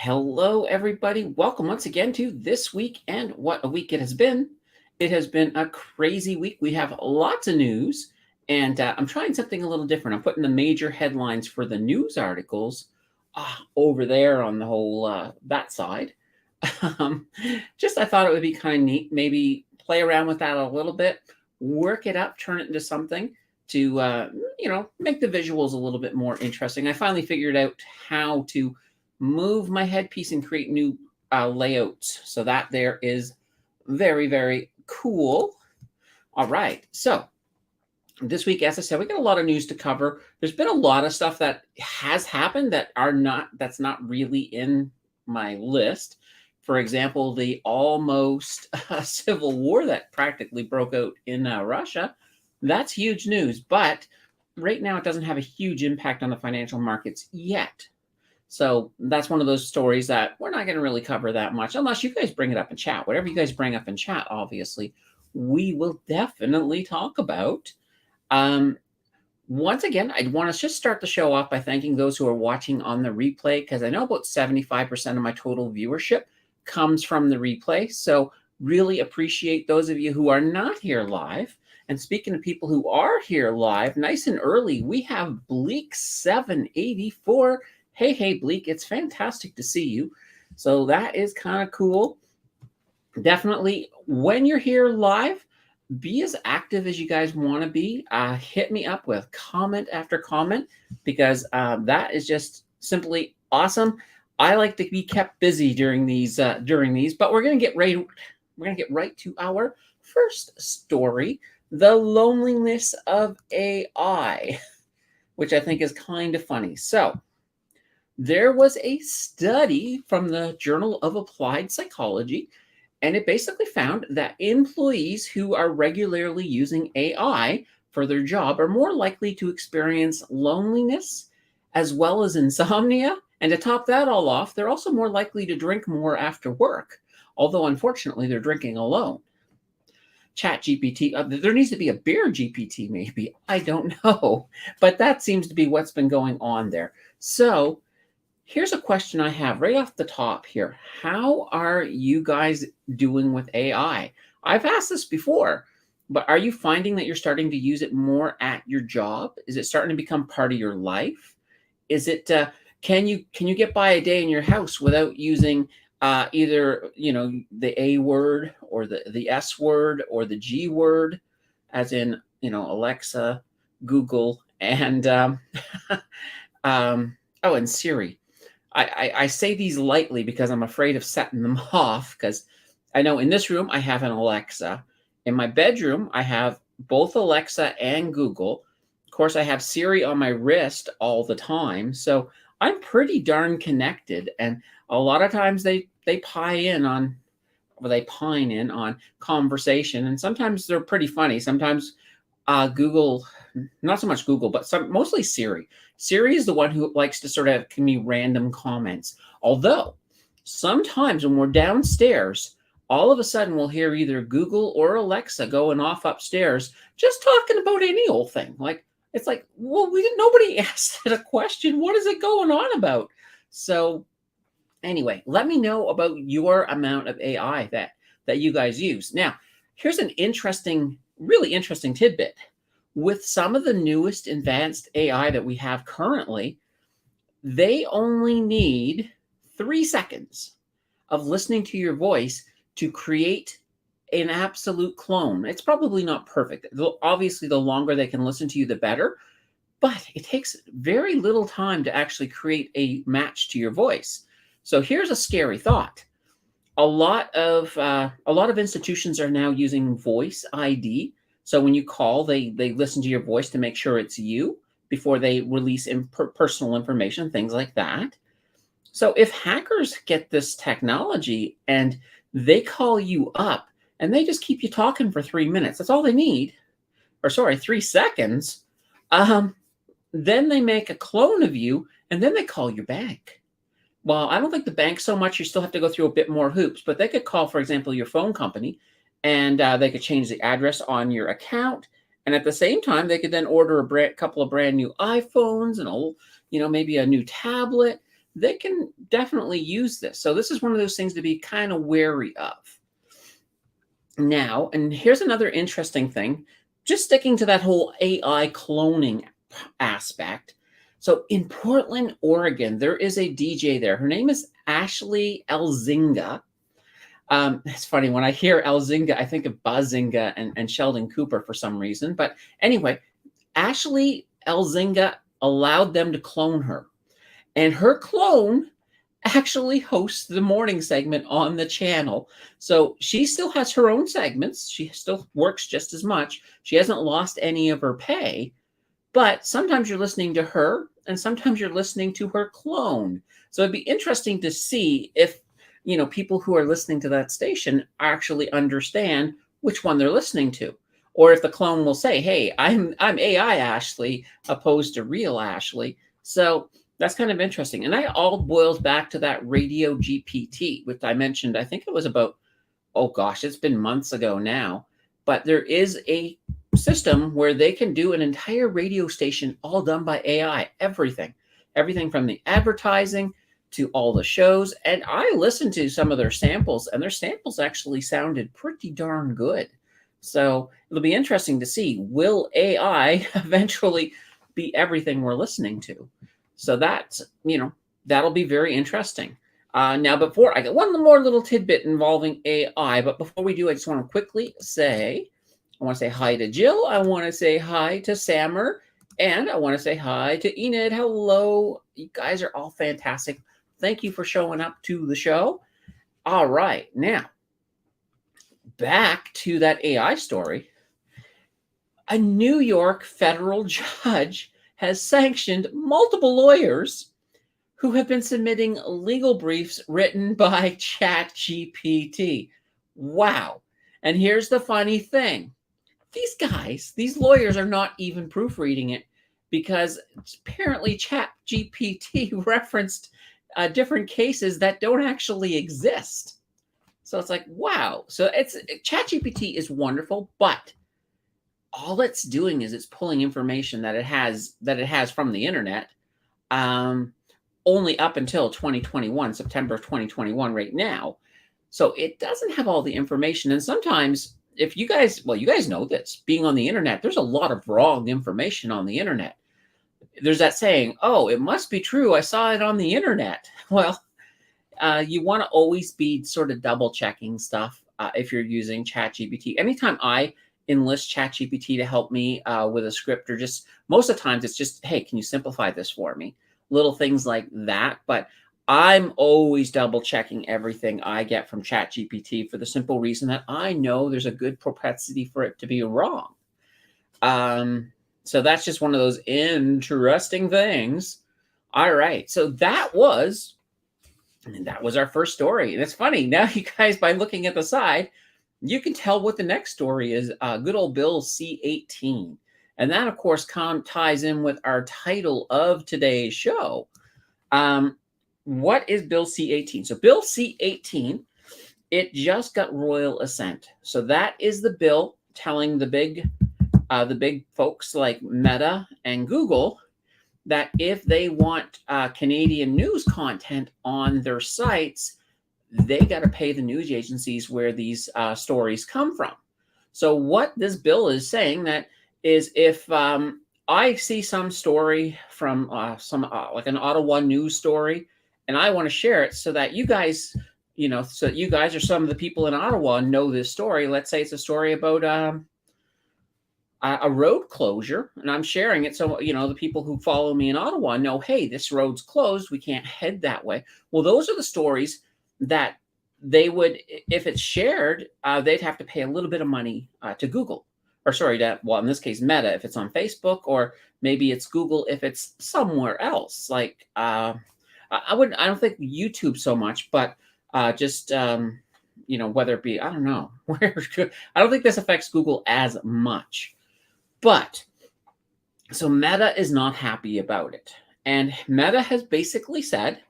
Hello, everybody. Welcome once again to This Week and What a Week It Has Been. It has been a crazy week. We have lots of news, and I'm trying something a little different. I'm putting the major headlines for the news articles over there on the whole that side. Um, just I thought it would be kind of neat. Maybe play around with that a little bit, work it up, turn it into something to make the visuals a little bit more interesting. I finally figured out how to move my headpiece and create new layouts. So that there is very, very cool. All right. So this week, as I said, we got a lot of news to cover. There's been a lot of stuff that has happened that's not really in my list. For example, the almost civil war that practically broke out in Russia. That's huge news, but right now it doesn't have a huge impact on the financial markets yet. So that's one of those stories that we're not going to really cover that much unless you guys bring it up in chat. Whatever you guys bring up in chat, obviously, we will definitely talk about. Once again, I'd want to just start the show off by thanking those who are watching on the replay, because I know about 75% of my total viewership comes from the replay. So really appreciate those of you who are not here live. And speaking of people who are here live, nice and early, we have Bleak 784. Hey, Bleak, it's fantastic to see you. So that is kind of cool. Definitely, when you're here live, be as active as you guys want to be. Hit me up with comment after comment, because that is just simply awesome. I like to be kept busy during these, but we're going to get right. We're going to get right to our first story, the loneliness of AI, which I think is kind of funny. So there was a study from the Journal of Applied Psychology, and it basically found that employees who are regularly using AI for their job are more likely to experience loneliness as well as insomnia. And to top that all off, they're also more likely to drink more after work, although unfortunately they're drinking alone. Chat GPT, there needs to be a beer GPT maybe, I don't know, but that seems to be what's been going on there. So here's a question I have right off the top here. How are you guys doing with AI? I've asked this before, but are you finding that you're starting to use it more at your job? Is it starting to become part of your life? Is it can you get by a day in your house without using either the A word or the S word or the G word, as in Alexa, Google, and and Siri. I say these lightly because I'm afraid of setting them off, because I know in this room I have an Alexa. In my bedroom, I have both Alexa and Google. Of course, I have Siri on my wrist all the time. So I'm pretty darn connected. And a lot of times they pine in on conversation. And sometimes they're pretty funny. Sometimes Google, not so much Google, but mostly Siri. Siri is the one who likes to sort of give me random comments. Although sometimes when we're downstairs, all of a sudden we'll hear either Google or Alexa going off upstairs, just talking about any old thing. Like, it's like, well, nobody asked it a question. What is it going on about? So anyway, let me know about your amount of AI that you guys use. Now, here's an really interesting tidbit. With some of the newest advanced AI that we have currently, they only need 3 seconds of listening to your voice to create an absolute clone. It's probably not perfect. Obviously, the longer they can listen to you, the better. But it takes very little time to actually create a match to your voice. So here's a scary thought. A lot of institutions are now using voice ID. So when you call, they listen to your voice to make sure it's you before they release personal information, things like that. So if hackers get this technology and they call you up and they just keep you talking for 3 minutes, that's all they need, or sorry, 3 seconds, then they make a clone of you and then they call your bank. Well, I don't think the bank so much. You still have to go through a bit more hoops, but they could call, for example, your phone company, and they could change the address on your account. And at the same time, they could then order couple of brand new iPhones and maybe a new tablet. they can definitely use this. So this is one of those things to be kind of wary of. Now, and here's another interesting thing, just sticking to that whole AI cloning aspect. So in Portland, Oregon, there is a DJ there. Her name is Ashley Elzinga. It's funny, when I hear Elzinga, I think of Bazinga and Sheldon Cooper for some reason. But anyway, Ashley Elzinga allowed them to clone her. And her clone actually hosts the morning segment on the channel. So she still has her own segments. She still works just as much. She hasn't lost any of her pay. But sometimes you're listening to her, and sometimes you're listening to her clone. So it'd be interesting to see if, people who are listening to that station actually understand which one they're listening to. Or if the clone will say, hey, I'm AI Ashley opposed to real Ashley. So that's kind of interesting. And that all boils back to that Radio GPT, which I mentioned, I think it was about, it's been months ago now. But there is a system where they can do an entire radio station all done by AI, everything from the advertising to all the shows. And I listened to some of their samples, and their samples actually sounded pretty darn good. So it'll be interesting to see, will AI eventually be everything we're listening to? So that's, that'll be very interesting. Now, before I get one more little tidbit involving AI, but before we do, I just want to quickly say, I want to say hi to Jill. I want to say hi to Sammer. And I want to say hi to Enid. Hello. You guys are all fantastic. Thank you for showing up to the show. All right. Now, back to that AI story. A New York federal judge has sanctioned multiple lawyers who have been submitting legal briefs written by ChatGPT. Wow. And here's the funny thing. These lawyers are not even proofreading it, because apparently ChatGPT referenced different cases that don't actually exist. So it's like, wow. So ChatGPT is wonderful, but all it's doing is it's pulling information that it has from the internet, only up until 2021, September 2021 right now. So it doesn't have all the information. And sometimes, if you guys know this, being on the internet, there's a lot of wrong information on the internet. There's that saying, oh, it must be true, I saw it on the internet. Well, you want to always be sort of double checking stuff if you're using ChatGPT. Anytime I enlist ChatGPT to help me with a script, or just most of the times it's just, hey, can you simplify this for me? Little things like that. But I'm always double checking everything I get from ChatGPT, for the simple reason that I know there's a good propensity for it to be wrong. So that's just one of those interesting things. All right. So that was our first story. And it's funny. Now, you guys, by looking at the side, you can tell what the next story is. Good old Bill C-18. And that, of course, ties in with our title of today's show. What is Bill C-18? So Bill C-18, it just got royal assent. So that is the bill telling the big folks like Meta and Google that if they want Canadian news content on their sites, they got to pay the news agencies where these stories come from. So what this bill is saying that is, if I see some story from like an Ottawa news story, and I want to share it so that you guys, so that you guys or some of the people in Ottawa know this story. Let's say it's a story about a road closure, and I'm sharing it so the people who follow me in Ottawa know, hey, this road's closed, we can't head that way. Well, those are the stories that they would, if it's shared, they'd have to pay a little bit of money to Google, or sorry, in this case, Meta, if it's on Facebook, or maybe it's Google if it's somewhere else. Like I don't think YouTube so much, but just whether it be, I don't know where. I don't think this affects Google as much. But so Meta is not happy about it. And Meta has basically said,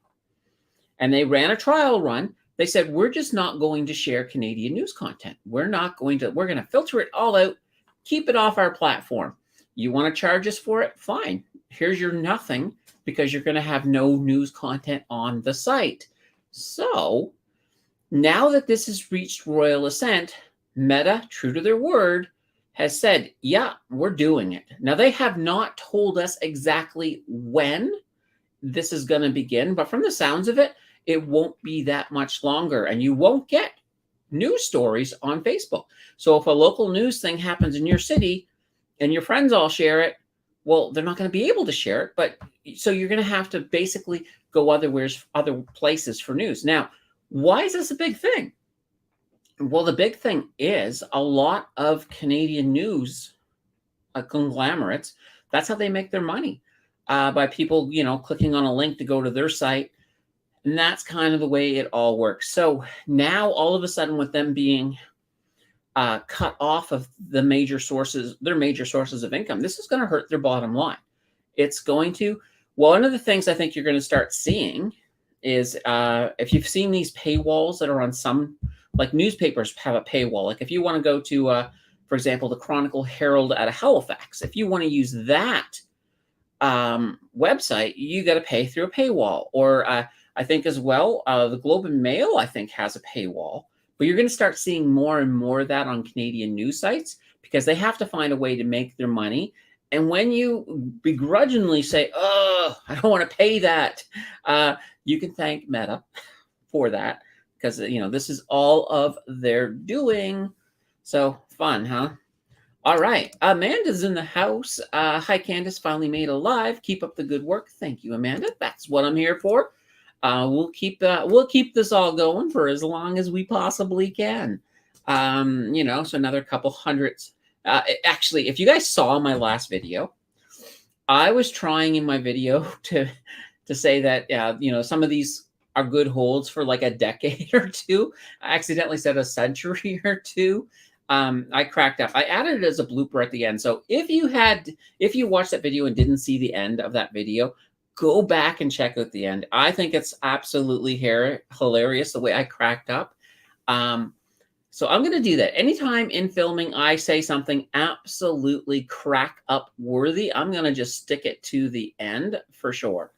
and they ran a trial run, they said, we're just not going to share Canadian news content. We're going to filter it all out, keep it off our platform. You want to charge us for it? Fine. Here's your nothing, because you're going to have no news content on the site. So now that this has reached royal assent, Meta, true to their word, has said, yeah, we're doing it. Now, they have not told us exactly when this is going to begin, but from the sounds of it, it won't be that much longer, and you won't get news stories on Facebook. So if a local news thing happens in your city and your friends all share it, well, they're not going to be able to share it, but so you're going to have to basically go other places for news. Now, why is this a big thing? Well, the big thing is a lot of Canadian news conglomerates, that's how they make their money, by people, clicking on a link to go to their site. And that's kind of the way it all works. So now all of a sudden, with them being cut off of their major sources of income, this is going to hurt their bottom line. It's going to. One of the things I think you're going to start seeing is, if you've seen these paywalls that are on some, like newspapers have a paywall. Like if you want to go to, for example, the Chronicle Herald out of Halifax, if you want to use that website, you got to pay through a paywall. Or I think as well, the Globe and Mail, I think, has a paywall. But you're going to start seeing more and more of that on Canadian news sites because they have to find a way to make their money. And when you begrudgingly say, oh, I don't want to pay that, you can thank Meta for that because, this is all of their doing. So fun, huh? All right. Amanda's in the house. Hi, Candace. Finally made it live. Keep up the good work. Thank you, Amanda. That's what I'm here for. We'll keep this all going for as long as we possibly can. So another couple hundreds. Actually, if you guys saw my last video, I was trying in my video to say that some of these are good holds for like a decade or two. I accidentally said a century or two. I cracked up. I added it as a blooper at the end. So if you watched that video and didn't see the end of that video, go back and check out the end. I think it's absolutely hilarious the way I cracked up. So I'm going to do that. Anytime in filming I say something absolutely crack up worthy, I'm going to just stick it to the end for sure.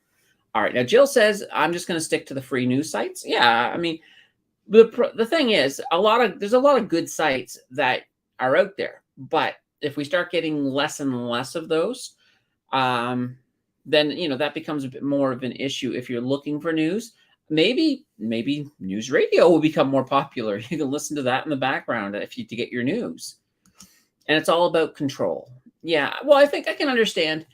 All right. Now, Jill says, I'm just going to stick to the free news sites. Yeah, I mean, the thing is, there's a lot of good sites that are out there. But if we start getting less and less of those, then, that becomes a bit more of an issue. If you're looking for news, maybe news radio will become more popular. You can listen to that in the background to get your news. And it's all about control. Yeah, well, I think I can understand.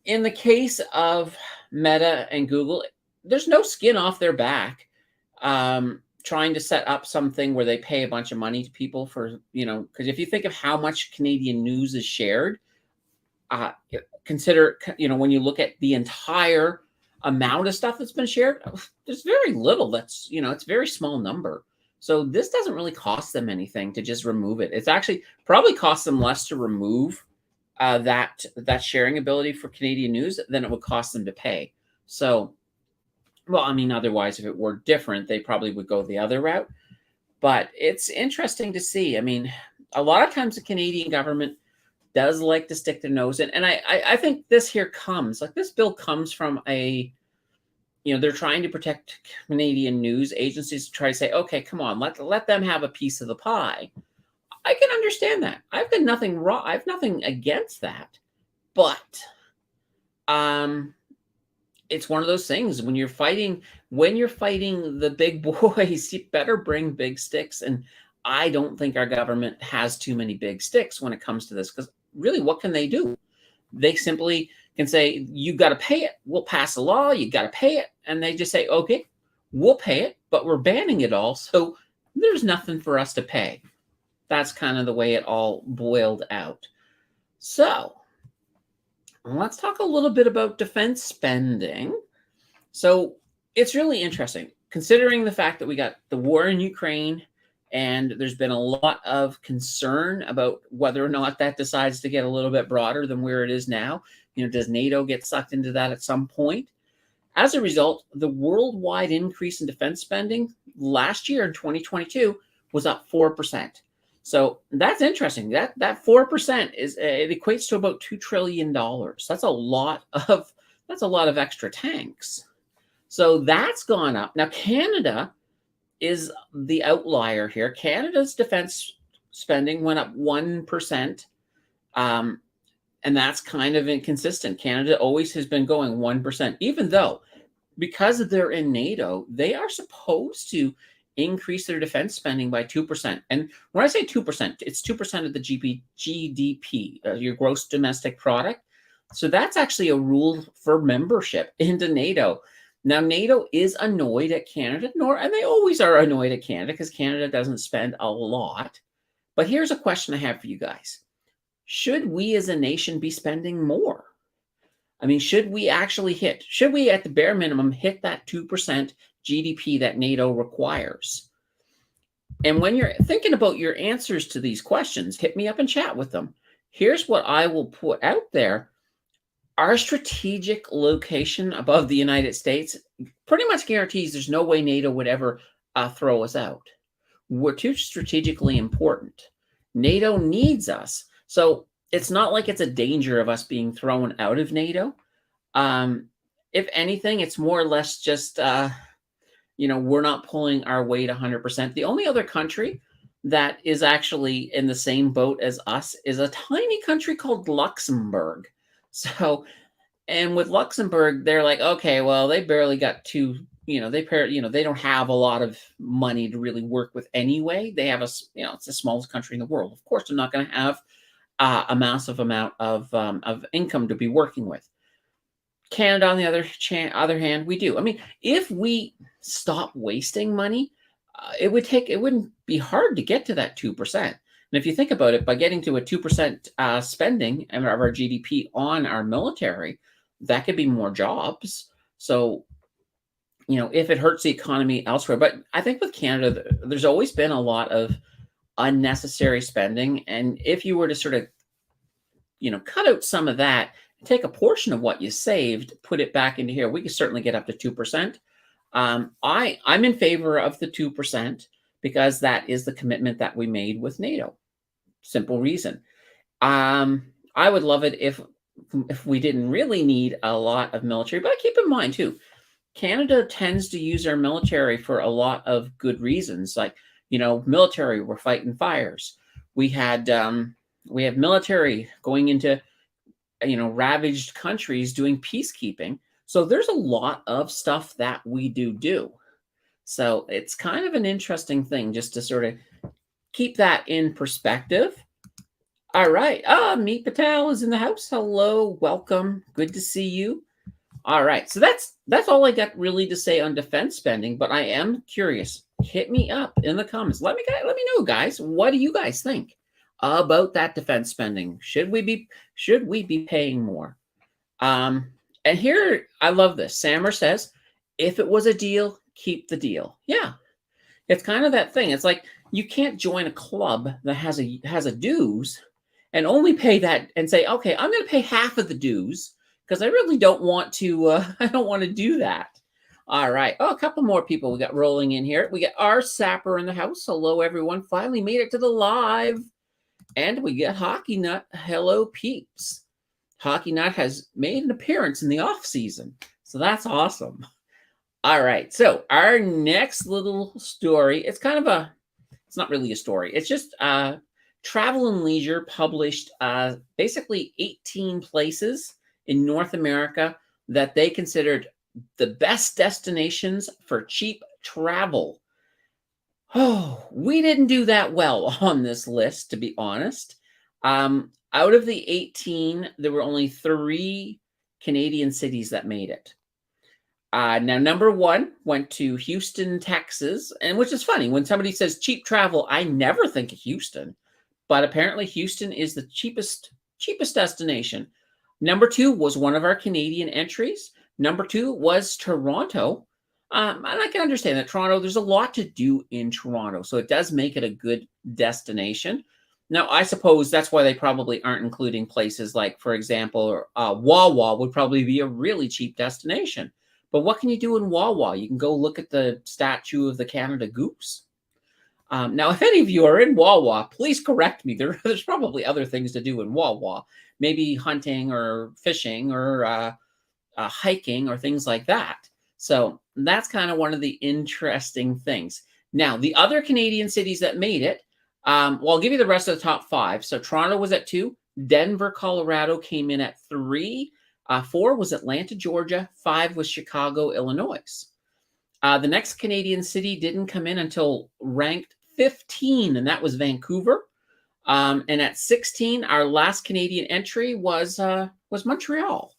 In the case of Meta and Google, there's no skin off their back trying to set up something where they pay a bunch of money to people for, because if you think of how much Canadian news is shared, consider, when you look at the entire amount of stuff that's been shared, there's very little it's a very small number. So this doesn't really cost them anything to just remove it. It's actually probably costs them less to remove that sharing ability for Canadian news than it would cost them to pay. So, well, I mean, otherwise, if it were different, they probably would go the other route. But it's interesting to see. I mean, a lot of times the Canadian government does like to stick their nose in. And I think this bill comes from they're trying to protect Canadian news agencies to try to say, okay, come on, let them have a piece of the pie. I can understand that. I've got nothing wrong. I have nothing against that. But it's one of those things when you're fighting the big boys, you better bring big sticks. And I don't think our government has too many big sticks when it comes to this, because really, what can they do? They simply can say, you got to pay it. We'll pass a law. You got to pay it. And they just say, okay, we'll pay it, but we're banning it all. So there's nothing for us to pay. That's kind of the way it all boiled out. So let's talk a little bit about defense spending. So it's really interesting, considering the fact that we got the war in Ukraine, and there's been a lot of concern about whether or not that decides to get a little bit broader than where it is now. Does NATO get sucked into that at some point? As a result, the worldwide increase in defense spending last year in 2022 was up 4%. So that's interesting. That 4% it equates to about $2 trillion. That's a lot of That's a lot of extra tanks. So that's gone up. Now, Canada is the outlier here. Canada's defense spending went up 1%. And that's kind of inconsistent. Canada always has been going 1%, even though because they're in NATO, they are supposed to increase their defense spending by 2%. And when I say 2%, it's 2% of the GDP, your gross domestic product. So that's actually a rule for membership into NATO. Now, NATO is annoyed at Canada, and they always are annoyed at Canada because Canada doesn't spend a lot. But here's a question I have for you guys. Should we as a nation be spending more? I mean, should we at the bare minimum hit that 2% GDP that NATO requires? And when you're thinking about your answers to these questions, hit me up and chat with them. Here's what I will put out there. Our strategic location above the United States pretty much guarantees there's no way NATO would ever throw us out. We're too strategically important. NATO needs us. So it's not like it's a danger of us being thrown out of NATO. If anything, it's more or less just, we're not pulling our weight 100%. The only other country that is actually in the same boat as us is a tiny country called Luxembourg. So, and with Luxembourg, they're like, okay, well, they barely got they don't have a lot of money to really work with anyway. They have it's the smallest country in the world. Of course, they're not going to have a massive amount of income to be working with. Canada, on the other hand, we do. I mean, if we stop wasting money, it wouldn't be hard to get to that 2%. And if you think about it, by getting to a 2% spending of our GDP on our military, that could be more jobs. So, if it hurts the economy elsewhere, but I think with Canada, there's always been a lot of unnecessary spending. And if you were to sort of, cut out some of that, take a portion of what you saved, put it back into here, we could certainly get up to 2%. I'm in favor of the 2% because that is the commitment that we made with NATO. Simple reason. I would love it if we didn't really need a lot of military, but keep in mind too, Canada tends to use our military for a lot of good reasons. Like, military, we're fighting fires. We have military going into, ravaged countries doing peacekeeping. So there's a lot of stuff that we do. So it's kind of an interesting thing just to sort of keep that in perspective. All right. Meet Patel is in the house. Hello. Welcome. Good to see you. All right. So that's all I got really to say on defense spending, but I am curious. Hit me up in the comments. Let me know, guys. What do you guys think about that defense spending? Should we be paying more? And here, I love this. Sammer says, if it was a deal, keep the deal. Yeah. It's kind of that thing. It's like you can't join a club that has a dues and only pay that and say, okay, I'm going to pay half of the dues because I really don't want to. I don't want to do that. All right. Oh, a couple more people we got rolling in here. We got our Sapper in the house. Hello, everyone. Finally made it to the live. And we get Hockey Nut. Hello, peeps. Hockey Nut has made an appearance in the off season. So that's awesome. All right. So our next little story, it's not really a story. It's just Travel and Leisure published basically 18 places in North America that they considered the best destinations for cheap travel. Oh, we didn't do that well on this list, to be honest. Out of the 18, there were only 3 Canadian cities that made it. Now, number 1 went to Houston, Texas, and which is funny. When somebody says cheap travel, I never think of Houston, but apparently Houston is the cheapest destination. Number 2 was one of our Canadian entries. Number 2 was Toronto. And I can understand that Toronto, there's a lot to do in Toronto, so it does make it a good destination. Now, I suppose that's why they probably aren't including places like, for example, Wawa would probably be a really cheap destination. But what can you do in Wawa? You can go look at the statue of the Canada Goose. Now, if any of you are in Wawa, please correct me. There's probably other things to do in Wawa. Maybe hunting or fishing or hiking or things like that. So that's kind of one of the interesting things. Now, the other Canadian cities that made it, well, I'll give you the rest of the top 5. So Toronto was at 2. Denver, Colorado came in at 3. 4 was Atlanta, Georgia. 5 was Chicago, Illinois. The next Canadian city didn't come in until ranked 15, and that was Vancouver. And at 16, our last Canadian entry was Montreal.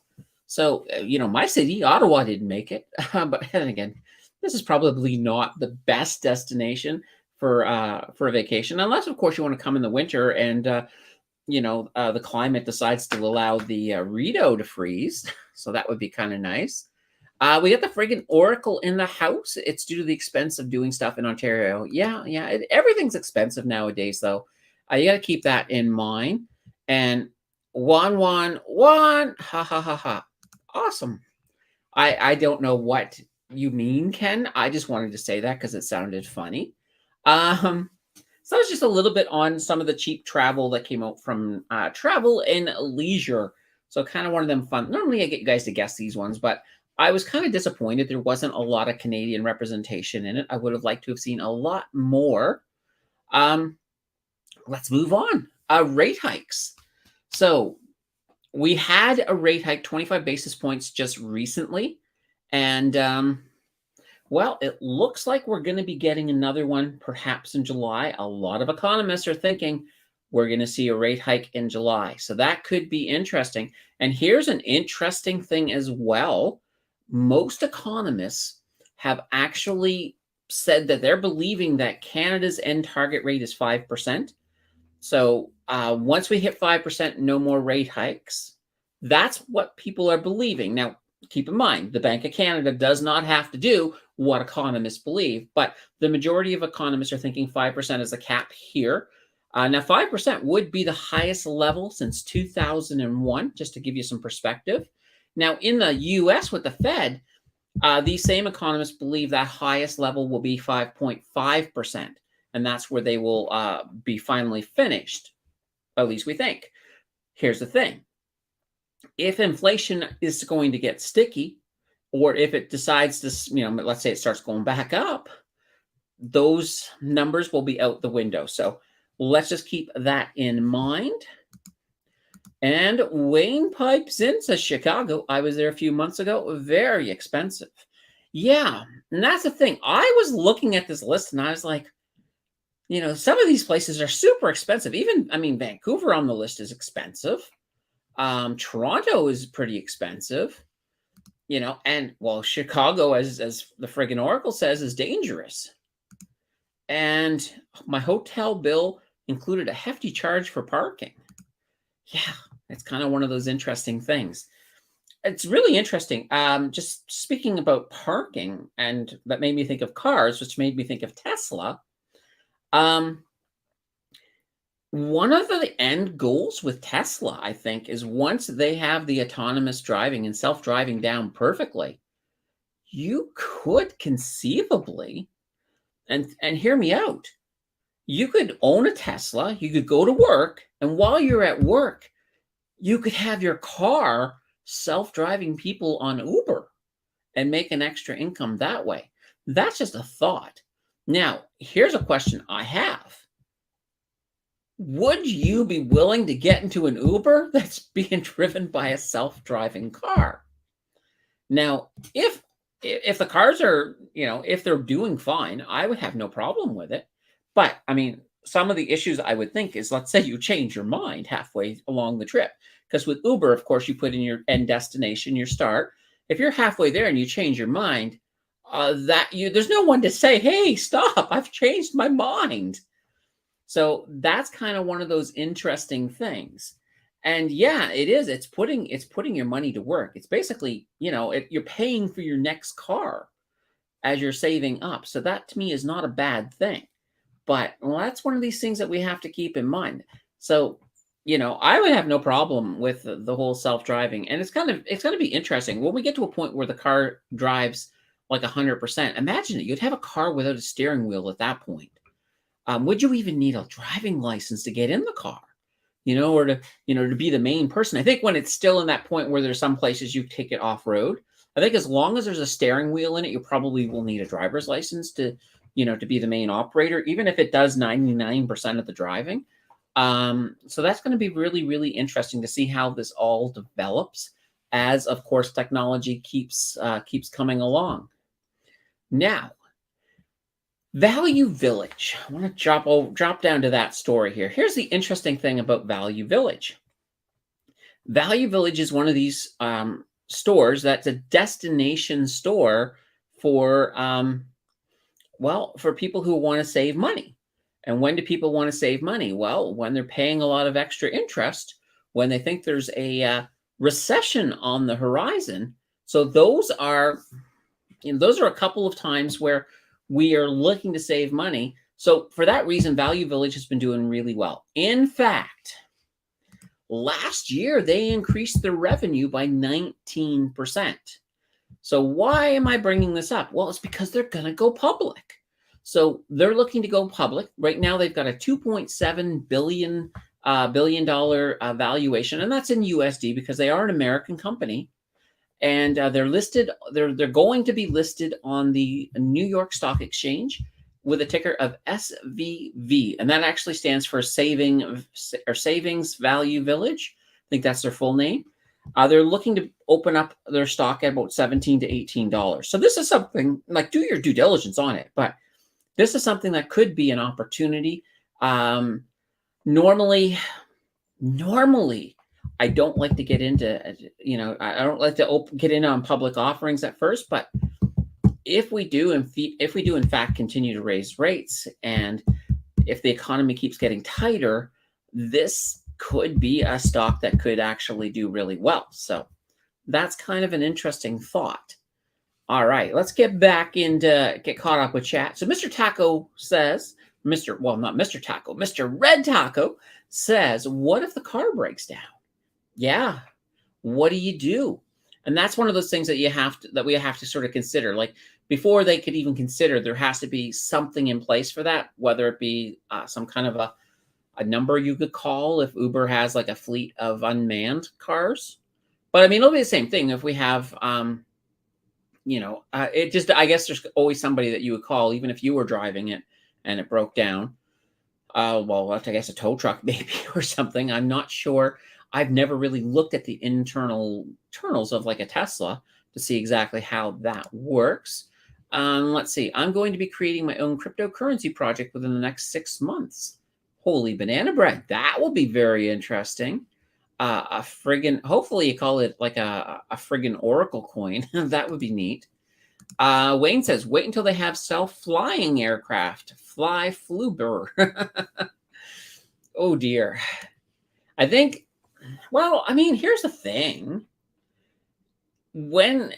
So, my city, Ottawa, didn't make it. But then again, this is probably not the best destination for a vacation, unless, of course, you want to come in the winter and, the climate decides to allow the Rideau to freeze. So that would be kind of nice. We got the friggin' Oracle in the house. It's due to the expense of doing stuff in Ontario. Yeah. Everything's expensive nowadays, though. You got to keep that in mind. And 111, ha ha ha ha. Awesome. I don't know what you mean, Ken. I just wanted to say that because it sounded funny. So it's just a little bit on some of the cheap travel that came out from Travel and Leisure. So kind of one of them fun. Normally I get you guys to guess these ones, but I was kind of disappointed there wasn't a lot of Canadian representation in it. I would have liked to have seen a lot more. Let's move on. Rate hikes. So we had a rate hike, 25 basis points just recently. And well, it looks like we're going to be getting another one perhaps in July. A lot of economists are thinking we're going to see a rate hike in July. So that could be interesting. And here's an interesting thing as well. Most economists have actually said that they're believing that Canada's end target rate is 5%. So once we hit 5%, no more rate hikes. That's what people are believing. Now, keep in mind, the Bank of Canada does not have to do what economists believe, but the majority of economists are thinking 5% is the cap here. Now, 5% would be the highest level since 2001, just to give you some perspective. Now, in the U.S. with the Fed, these same economists believe that highest level will be 5.5%, and that's where they will be finally finished, at least we think. Here's the thing. If inflation is going to get sticky, or if it decides to, let's say it starts going back up, those numbers will be out the window. So let's just keep that in mind. And Wayne pipes in, says Chicago. I was there a few months ago. Very expensive. Yeah, and that's the thing. I was looking at this list and I was like, some of these places are super expensive. Even, Vancouver on the list is expensive. Toronto is pretty expensive, and well, Chicago, as the friggin' Oracle says, is dangerous. And my hotel bill included a hefty charge for parking. Yeah, it's kind of one of those interesting things. It's really interesting. Just speaking about parking, and that made me think of cars, which made me think of Tesla. One of the end goals with Tesla, I think, is once they have the autonomous driving and self-driving down perfectly, you could conceivably, and hear me out, you could own a Tesla, you could go to work, and while you're at work, you could have your car self-driving people on Uber and make an extra income that way. That's just a thought. Now, here's a question I have. Would you be willing to get into an Uber that's being driven by a self-driving car? Now, if the cars are, if they're doing fine, I would have no problem with it. But some of the issues I would think is, let's say you change your mind halfway along the trip. Because with Uber, of course, you put in your end destination, your start. If you're halfway there and you change your mind, there's no one to say, hey, stop, I've changed my mind. So that's kind of one of those interesting things. And yeah, it is. It's putting your money to work. It's basically, you're paying for your next car as you're saving up. So that to me is not a bad thing. But that's one of these things that we have to keep in mind. So, I would have no problem with the whole self-driving. And it's going to be interesting. When we get to a point where the car drives like 100%, imagine it. You'd have a car without a steering wheel at that point. Would you even need a driving license to get in the car? or to be the main person. I think when it's still in that point where there's some places you take it off road, I think as long as there's a steering wheel in it, you probably will need a driver's license to be the main operator, even if it does 99% of the driving. So that's going to be really, really interesting to see how this all develops as, of course, technology keeps coming along. Now, Value Village. I want to drop down to that story here. Here's the interesting thing about Value Village. Value Village is one of these stores that's a destination store for for people who want to save money. And when do people want to save money? Well, when they're paying a lot of extra interest, when they think there's a recession on the horizon. So those are a couple of times where we are looking to save money. So for that reason, Value Village has been doing really well. In fact, last year, they increased their revenue by 19%. So why am I bringing this up? Well, it's because they're going to go public. So they're looking to go public. Right now, they've got a $2.7 billion valuation, and that's in USD because they are an American company. And they're listed. They're going to be listed on the New York Stock Exchange with a ticker of SVV, and that actually stands for Savings Value Village. I think that's their full name. They're looking to open up their stock at about $17 to $18. So this is something like, do your due diligence on it, but this is something that could be an opportunity. Normally, I don't like to get into, I don't like to get in on public offerings at first, but if we do in fact continue to raise rates, and if the economy keeps getting tighter, this could be a stock that could actually do really well. So that's kind of an interesting thought. All right, let's get caught up with chat. So Mr. Taco says, Mr. Red Taco says, what if the car breaks down? Yeah, what do you do? And that's one of those things that we have to sort of consider. Like, before they could even consider, there has to be something in place for that, whether it be some kind of a number you could call if Uber has like a fleet of unmanned cars. But I mean, it'll be the same thing if we have, I guess there's always somebody that you would call, even if you were driving it and it broke down. I guess a tow truck maybe or something. I'm not sure. I've never really looked at the internals of like a Tesla to see exactly how that works. Let's see. I'm going to be creating my own cryptocurrency project within the next 6 months. Holy banana bread. That will be very interesting. Hopefully you call it like a friggin' Oracle coin. That would be neat. Wayne says, wait until they have self-flying aircraft. Fly Fluber. Oh dear. I think, here's the thing. When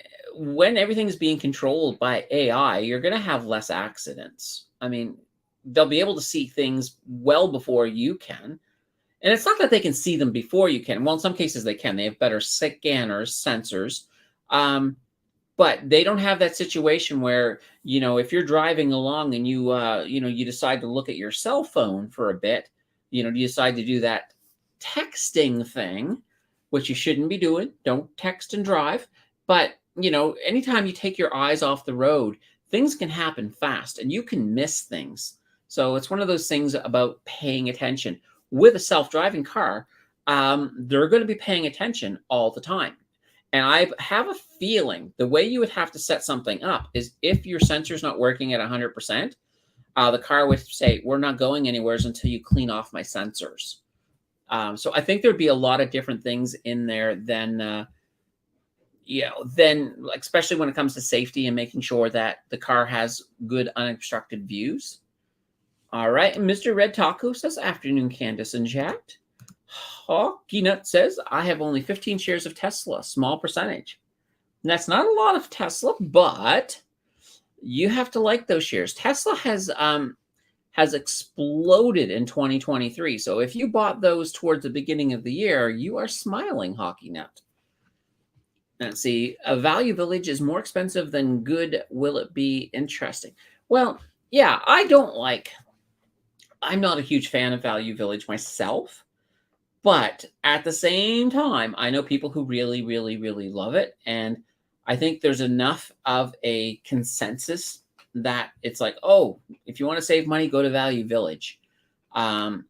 everything's being controlled by AI, you're going to have less accidents. I mean, they'll be able to see things well before you can. And it's not that they can see them before you can. Well, in some cases they can. They have better scanners, sensors. But they don't have that situation where, if you're driving along and you decide to look at your cell phone for a bit, you decide to do that texting thing, which you shouldn't be doing. Don't text and drive. But, anytime you take your eyes off the road, things can happen fast and you can miss things. So it's one of those things about paying attention. With a self-driving car, they're going to be paying attention all the time. And I have a feeling the way you would have to set something up is if your sensor's not working at 100%, the car would say, we're not going anywhere until you clean off my sensors. So I think there'd be a lot of different things in there than especially when it comes to safety and making sure that the car has good unobstructed views. All right. And Mr. Red Taco says, afternoon, Candace and chat. Hockey Nut says, I have only 15 shares of Tesla, small percentage. And that's not a lot of Tesla, but you have to like those shares. Tesla has exploded in 2023. So if you bought those towards the beginning of the year, you are smiling, Hockey Nut. Let's see. A Value Village is more expensive than good. Will it be interesting? Well, yeah, I'm not a huge fan of Value Village myself. But at the same time, I know people who really, really, really love it. And I think there's enough of a consensus that it's like, oh, if you want to save money, go to Value Village. Um,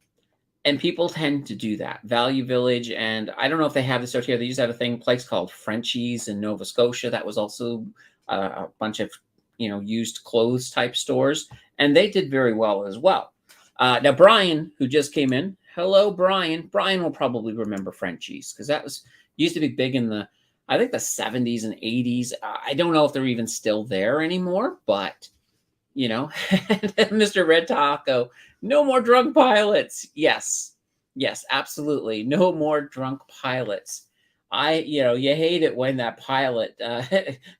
and people tend to do that. Value Village, and I don't know if they have this out here. They used to have a place called Frenchies in Nova Scotia. That was also a bunch of used clothes type stores, and they did very well as well. Now Brian, who just came in, hello Brian. Brian will probably remember Frenchies because that was used to be big in the I think the 70s and 80s. I don't know if they're even still there anymore, but Mr. Red Taco, no more drunk pilots. Yes, absolutely. No more drunk pilots. You hate it when that pilot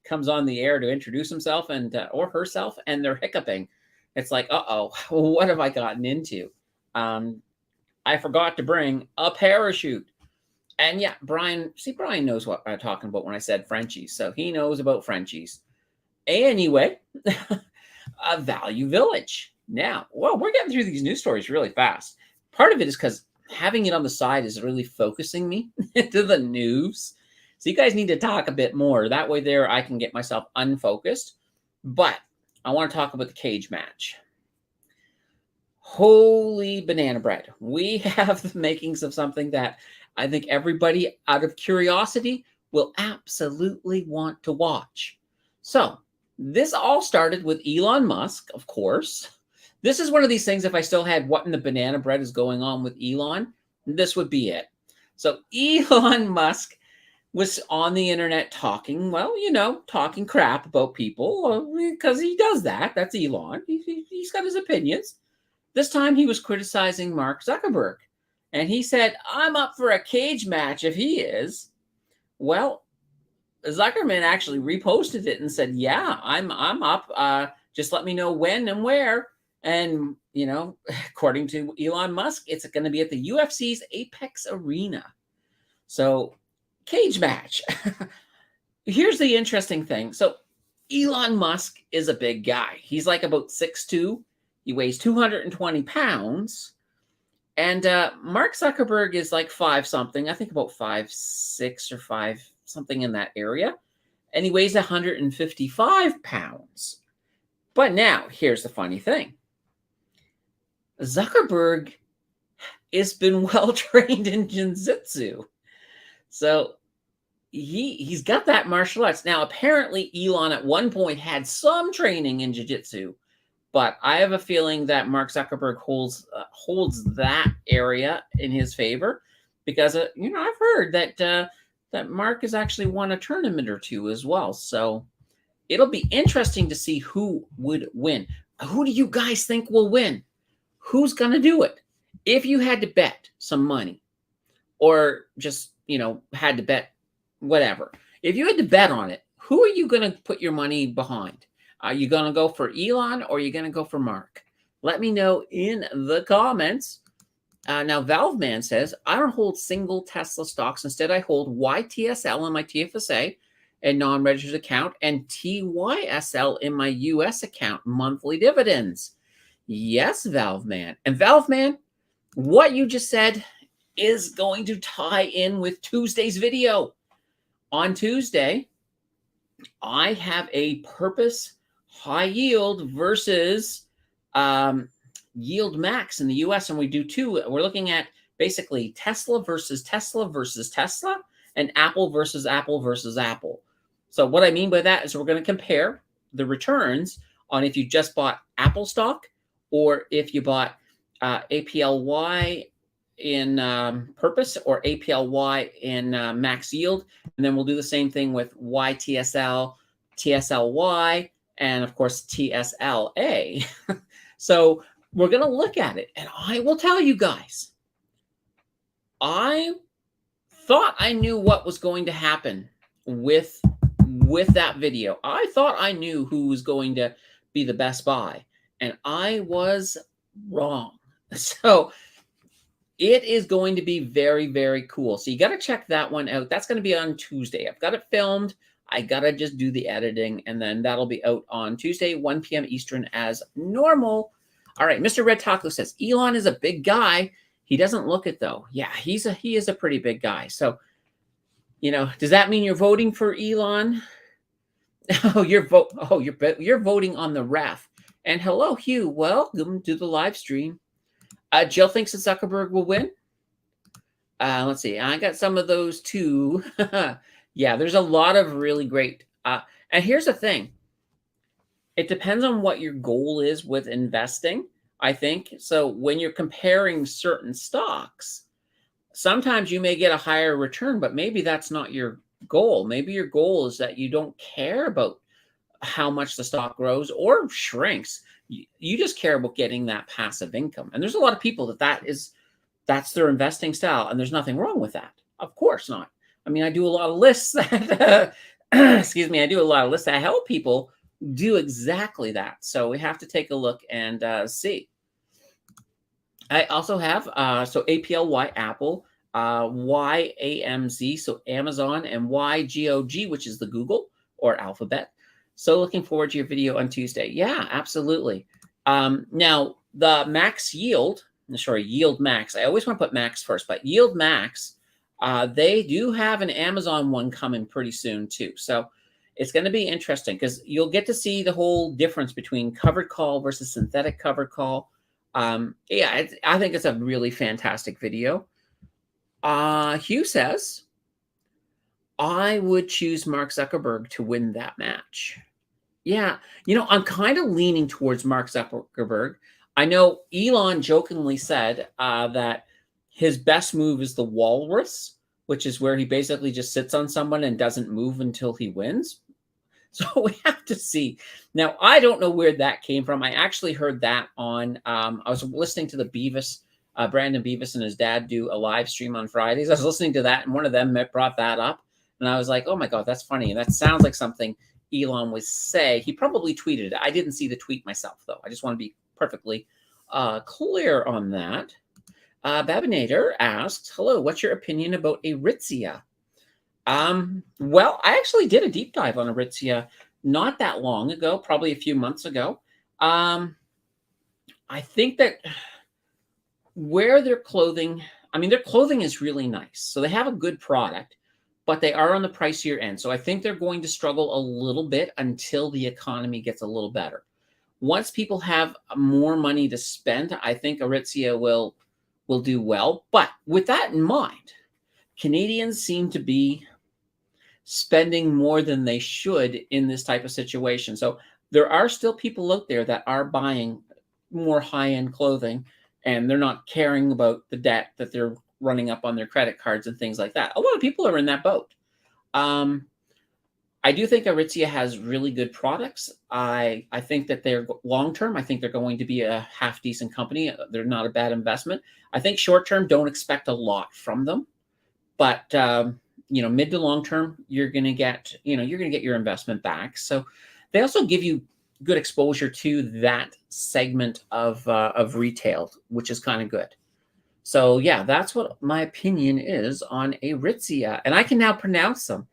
comes on the air to introduce himself and or herself, and they're hiccuping. It's like, uh-oh, what have I gotten into? I forgot to bring a parachute. And yeah, Brian knows what I'm talking about when I said Frenchies. So he knows about Frenchies. Anyway, Value Village. Now, well, we're getting through these news stories really fast. Part of it is because having it on the side is really focusing me into the news. So you guys need to talk a bit more. That way there I can get myself unfocused. But I want to talk about the cage match. Holy banana bread. We have the makings of something that I think everybody out of curiosity will absolutely want to watch. So this all started with Elon Musk, of course. This is one of these things, if I still had what in the banana bread is going on with Elon, this would be it. So Elon Musk was on the internet talking, talking crap about people because he does that. That's Elon. He's got his opinions. This time he was criticizing Mark Zuckerberg. And he said, I'm up for a cage match if he is. Well, Zuckerman actually reposted it and said, yeah, I'm up. Just let me know when and where. And, according to Elon Musk, it's going to be at the UFC's Apex Arena. So, cage match. Here's the interesting thing. So, Elon Musk is a big guy. He's like about 6'2". He weighs 220 pounds. And Mark Zuckerberg is like 5 something. I think about 5'6" or 5 something in that area. And he weighs 155 pounds. But now, here's the funny thing. Zuckerberg has been well trained in jiu-jitsu. So he's got that martial arts. Now, apparently, Elon at one point had some training in jiu-jitsu. But I have a feeling that Mark Zuckerberg holds that area in his favor because, I've heard that Mark has actually won a tournament or two as well. So it'll be interesting to see who would win. Who do you guys think will win? Who's going to do it? If you had to bet some money or just, had to bet whatever. If you had to bet on it, who are you going to put your money behind? Are you going to go for Elon or are you going to go for Mark? Let me know in the comments. Now, Valveman says, I don't hold single Tesla stocks. Instead, I hold YTSL in my TFSA and non-registered account and TYSL in my US account, monthly dividends. Yes, Valveman. And Valveman, what you just said is going to tie in with Tuesday's video. On Tuesday, I have a Purpose high yield versus yield max in the US. And we do two. We're looking at basically Tesla versus Tesla versus Tesla and Apple versus Apple versus Apple. So what I mean by that is we're going to compare the returns on if you just bought Apple stock or if you bought APLY in Purpose or APLY in max yield. And then we'll do the same thing with YTSL, TSLY, and of course, TSLA. So we're going to look at it. And I will tell you guys, I thought I knew what was going to happen with that video. I thought I knew who was going to be the best buy. And I was wrong. So it is going to be very, very cool. So you got to check that one out. That's going to be on Tuesday. I've got it filmed. I got to just do the editing, and then that'll be out on Tuesday, 1 p.m. Eastern as normal. All right, Mr. Red Taco says, Elon is a big guy. He doesn't look it though. Yeah, he is a pretty big guy. So, does that mean you're voting for Elon? Oh, you're voting on the ref. And hello, Hugh. Welcome to the live stream. Jill thinks that Zuckerberg will win. Let's see. I got some of those too. Yeah, there's a lot of really great. And here's the thing. It depends on what your goal is with investing, I think. So when you're comparing certain stocks, sometimes you may get a higher return, but maybe that's not your goal. Maybe your goal is that you don't care about how much the stock grows or shrinks. You just care about getting that passive income. And there's a lot of people that's their investing style, and there's nothing wrong with that. Of course not. I mean, I do a lot of lists that, excuse me, I do a lot of lists that help people do exactly that. So we have to take a look and see. I also have, so APLY, Apple, YAMZ, so Amazon, and YGOG, which is the Google or Alphabet. So looking forward to your video on Tuesday. Yeah, absolutely. Now, the max yield, yield max. I always want to put max first, but yield max, they do have an Amazon one coming pretty soon too. So it's going to be interesting because you'll get to see the whole difference between covered call versus synthetic covered call. Yeah, I think it's a really fantastic video. Hugh says, I would choose Mark Zuckerberg to win that match. Yeah, I'm kind of leaning towards Mark Zuckerberg. I know Elon jokingly said that his best move is the walrus, which is where he basically just sits on someone and doesn't move until he wins. So we have to see. Now, I don't know where that came from. I actually heard that on, I was listening to the Beavis, Brandon Beavis and his dad do a live stream on Fridays. I was listening to that, and one of them brought that up. And I was like, oh my God, that's funny. And that sounds like something Elon would say. He probably tweeted it. I didn't see the tweet myself, though. I just want to be perfectly clear on that. Babinator asked, hello, what's your opinion about Aritzia? Well, I actually did a deep dive on Aritzia not that long ago, probably a few months ago. I think that where their clothing is really nice. So they have a good product, but they are on the pricier end. So I think they're going to struggle a little bit until the economy gets a little better. Once people have more money to spend, I think Aritzia will do well. But with that in mind, Canadians seem to be spending more than they should in this type of situation. So there are still people out there that are buying more high-end clothing, and they're not caring about the debt that they're running up on their credit cards and things like that. A lot of people are in that boat. I do think Aritzia has really good products. I think that they're long-term. I think they're going to be a half-decent company. They're not a bad investment. I think short-term, don't expect a lot from them. But mid to long term, you're going to get your investment back. So they also give you good exposure to that segment of retail, which is kind of good. So yeah, that's what my opinion is on Aritzia, and I can now pronounce them.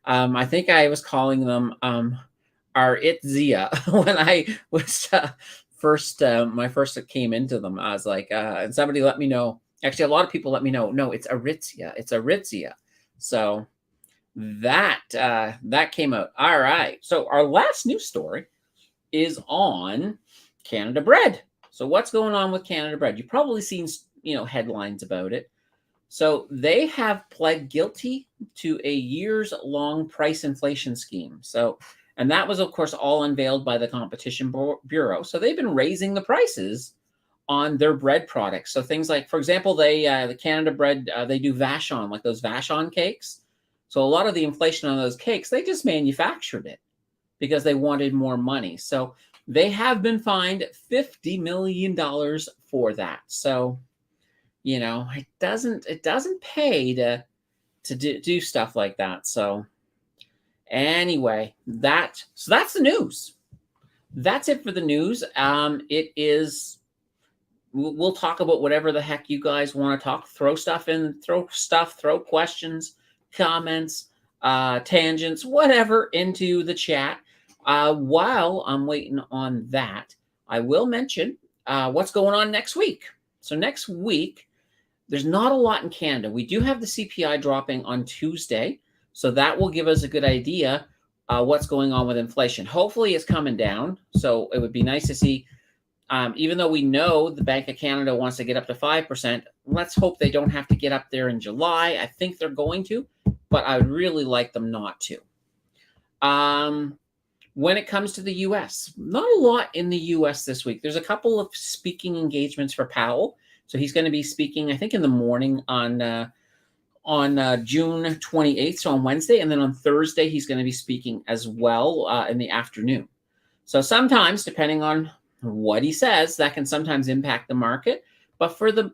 I think I was calling them Aritzia when I was first came into them. I was like, and somebody let me know. Actually, a lot of people let me know. No, it's Aritzia. It's Aritzia. So that came out. All right. So our last news story is on Canada Bread. So what's going on with Canada Bread? You've probably seen headlines about it. So they have pled guilty to a years-long price inflation scheme. So, and that was, of course, all unveiled by the Competition Bureau. So they've been raising the prices on their bread products. So things like, for example, the Canada Bread, they do Vachon, like those Vachon cakes. So a lot of the inflation on those cakes, they just manufactured it because they wanted more money. So they have been fined $50 million for that. So, it doesn't pay to do stuff like that. So anyway, that's the news. That's it for the news. It is. We'll talk about whatever the heck you guys want to talk. Throw questions, comments, tangents, whatever into the chat. While I'm waiting on that, I will mention what's going on next week. So next week, There's not a lot in Canada. We do have the CPI dropping on Tuesday, so that will give us a good idea what's going on with inflation. Hopefully it's coming down, so it would be nice to see, even though we know the Bank of Canada wants to get up to 5%, let's hope they don't have to get up there in July. I think they're going to, but I would really like them not to. When it comes to the U.S., not a lot in the U.S. this week. There's a couple of speaking engagements for Powell. So he's going to be speaking, I think, in the morning on June 28th, so on Wednesday. And then on Thursday, he's going to be speaking as well in the afternoon. So sometimes, depending on what he says, that can sometimes impact the market. But for the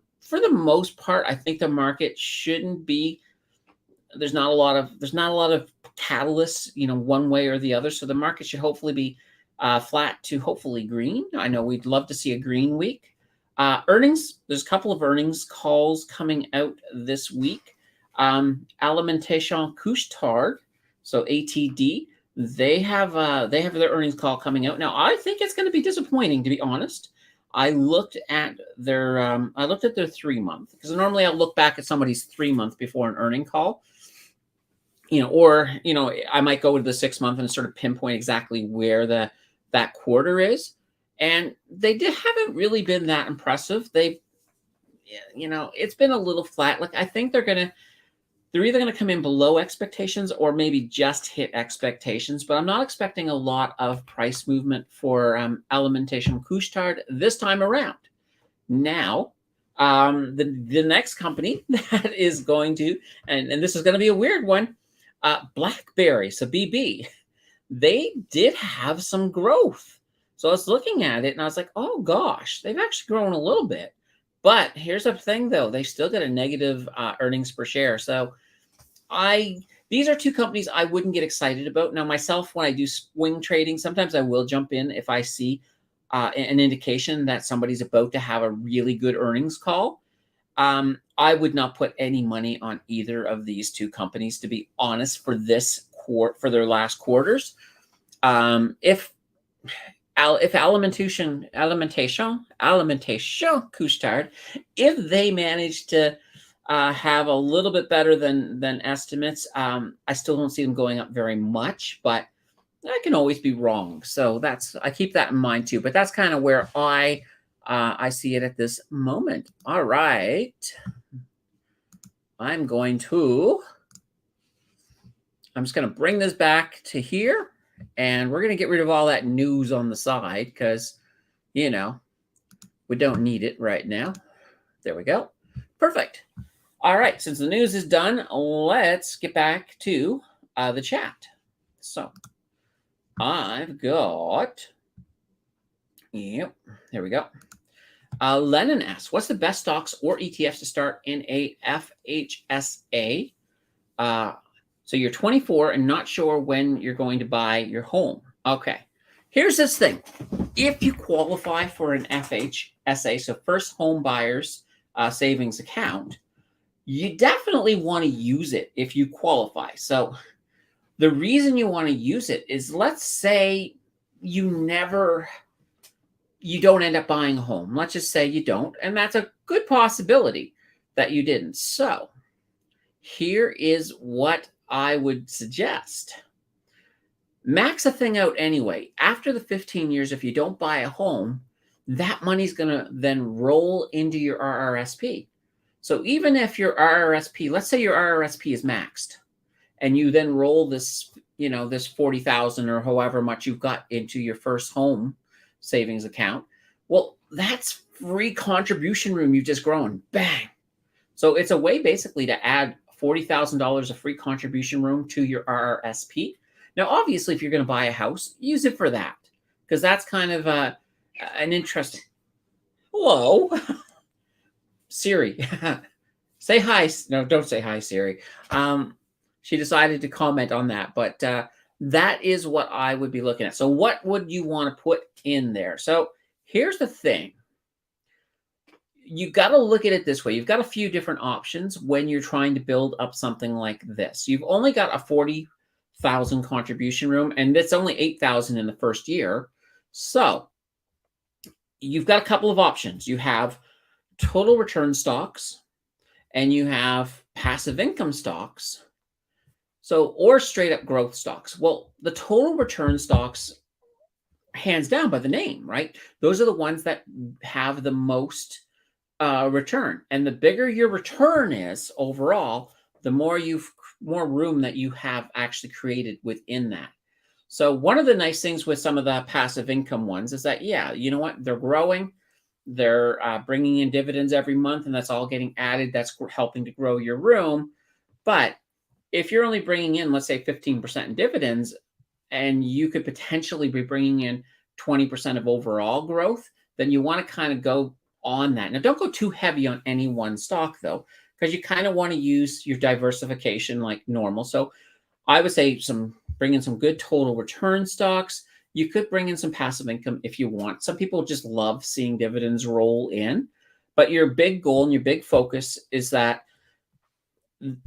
most part, I think the market shouldn't be. There's not a lot of catalysts, one way or the other. So the market should hopefully be flat to hopefully green. I know we'd love to see a green week. Earnings, there's a couple of earnings calls coming out this week. Alimentation Couche-Tard, so ATD, they have their earnings call coming out. Now, I think it's going to be disappointing, to be honest. I looked at their 3-month, because normally I'll look back at somebody's 3-month before an earning call. I might go to the 6-month and sort of pinpoint exactly where that quarter is. And they haven't really been that impressive. It's been a little flat. Like, I think they're either going to come in below expectations or maybe just hit expectations, but I'm not expecting a lot of price movement for Alimentation Couche-Tard this time around. Now, the next company that is going to, and this is going to be a weird one, BlackBerry, so BB, they did have some growth. So I was looking at it and I was like, oh gosh, they've actually grown a little bit. But here's the thing though, they still get a negative earnings per share. So these are two companies I wouldn't get excited about. Now myself, when I do swing trading, sometimes I will jump in if I see an indication that somebody's about to have a really good earnings call. I would not put any money on either of these two companies, to be honest, for their last quarters. If Alimentation Couche-Tard, if they manage to have a little bit better than estimates, I still don't see them going up very much, but I can always be wrong. So I keep that in mind too. But that's kind of where I see it at this moment. All right. I'm just going to bring this back to here, and we're going to get rid of all that news on the side because, we don't need it right now. There we go. Perfect. All right. Since the news is done, let's get back to the chat. So I've got, there we go. Lennon asks, what's the best stocks or ETFs to start in a FHSA? So you're 24 and not sure when you're going to buy your home. Okay. Here's this thing. If you qualify for an FHSA, so first home buyers savings account, you definitely want to use it if you qualify. So the reason you want to use it is, let's say you don't end up buying a home. Let's just say you don't, and that's a good possibility that you didn't. So here is what I would suggest. Max a thing out anyway. After the 15 years, if you don't buy a home, that money's going to then roll into your RRSP. So even if your RRSP, let's say your RRSP is maxed, and you then roll this, this 40,000 or however much you've got into your first home savings account, well, that's free contribution room you've just grown. Bang. So it's a way basically to add $40,000 of free contribution room to your RRSP. Now, obviously, if you're going to buy a house, use it for that, because that's kind of an interesting. Hello, Siri. Say hi. No, don't say hi, Siri. She decided to comment on that, but that is what I would be looking at. So what would you want to put in there? So here's the thing. You got to look at it this way. You've got a few different options when you're trying to build up something like this. You've only got a 40,000 contribution room, and it's only 8,000 in the first year. So you've got a couple of options. You have total return stocks, and you have passive income stocks, so or straight up growth stocks. Well, the total return stocks, hands down by the name, right? Those are the ones that have the most return. And the bigger your return is overall, the more room that you have actually created within that. So one of the nice things with some of the passive income ones is that, yeah, you know what? They're growing. They're bringing in dividends every month, and that's all getting added. That's helping to grow your room. But if you're only bringing in, let's say, 15% in dividends, and you could potentially be bringing in 20% of overall growth, then you want to kind of go on that. Now, don't go too heavy on any one stock, though, because you kind of want to use your diversification like normal. So I would say bring in some good total return stocks. You could bring in some passive income if you want. Some people just love seeing dividends roll in, but your big goal and your big focus is that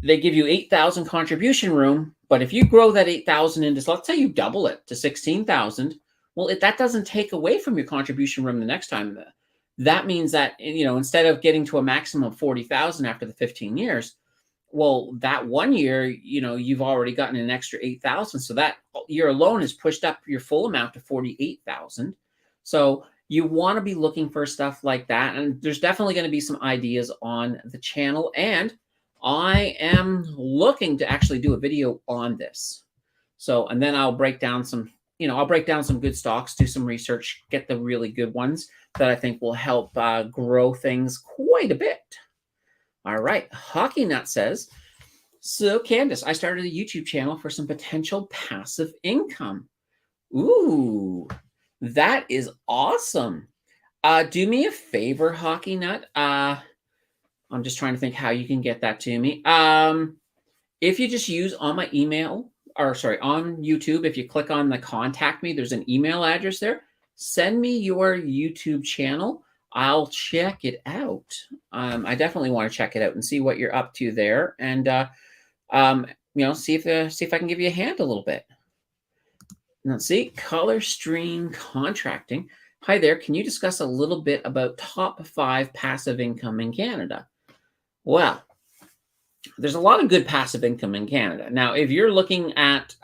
they give you 8,000 contribution room, but if you grow that 8,000 into, let's say you double it to 16,000, well, that doesn't take away from your contribution room the next time. That means that, instead of getting to a maximum of 40,000 after the 15 years, well, that 1 year, you've already gotten an extra 8,000. So that year alone has pushed up your full amount to 48,000. So you want to be looking for stuff like that. And there's definitely going to be some ideas on the channel. And I am looking to actually do a video on this. So, and then I'll break down some good stocks, do some research, get the really good ones that I think will help grow things quite a bit. All right. Hockey Nut says, so Candace, I started a YouTube channel for some potential passive income. Ooh, that is awesome. Do me a favor, Hockey Nut. I'm just trying to think how you can get that to me. If you just use on my email, on YouTube, if you click on the contact me, there's an email address there. Send me your YouTube channel. I'll check it out. I definitely want to check it out and see what you're up to there, and see if I can give you a hand a little bit. Let's see, Color Stream Contracting. Hi there. Can you discuss a little bit about top 5 passive income in Canada? Well, there's a lot of good passive income in Canada. Now, if you're looking at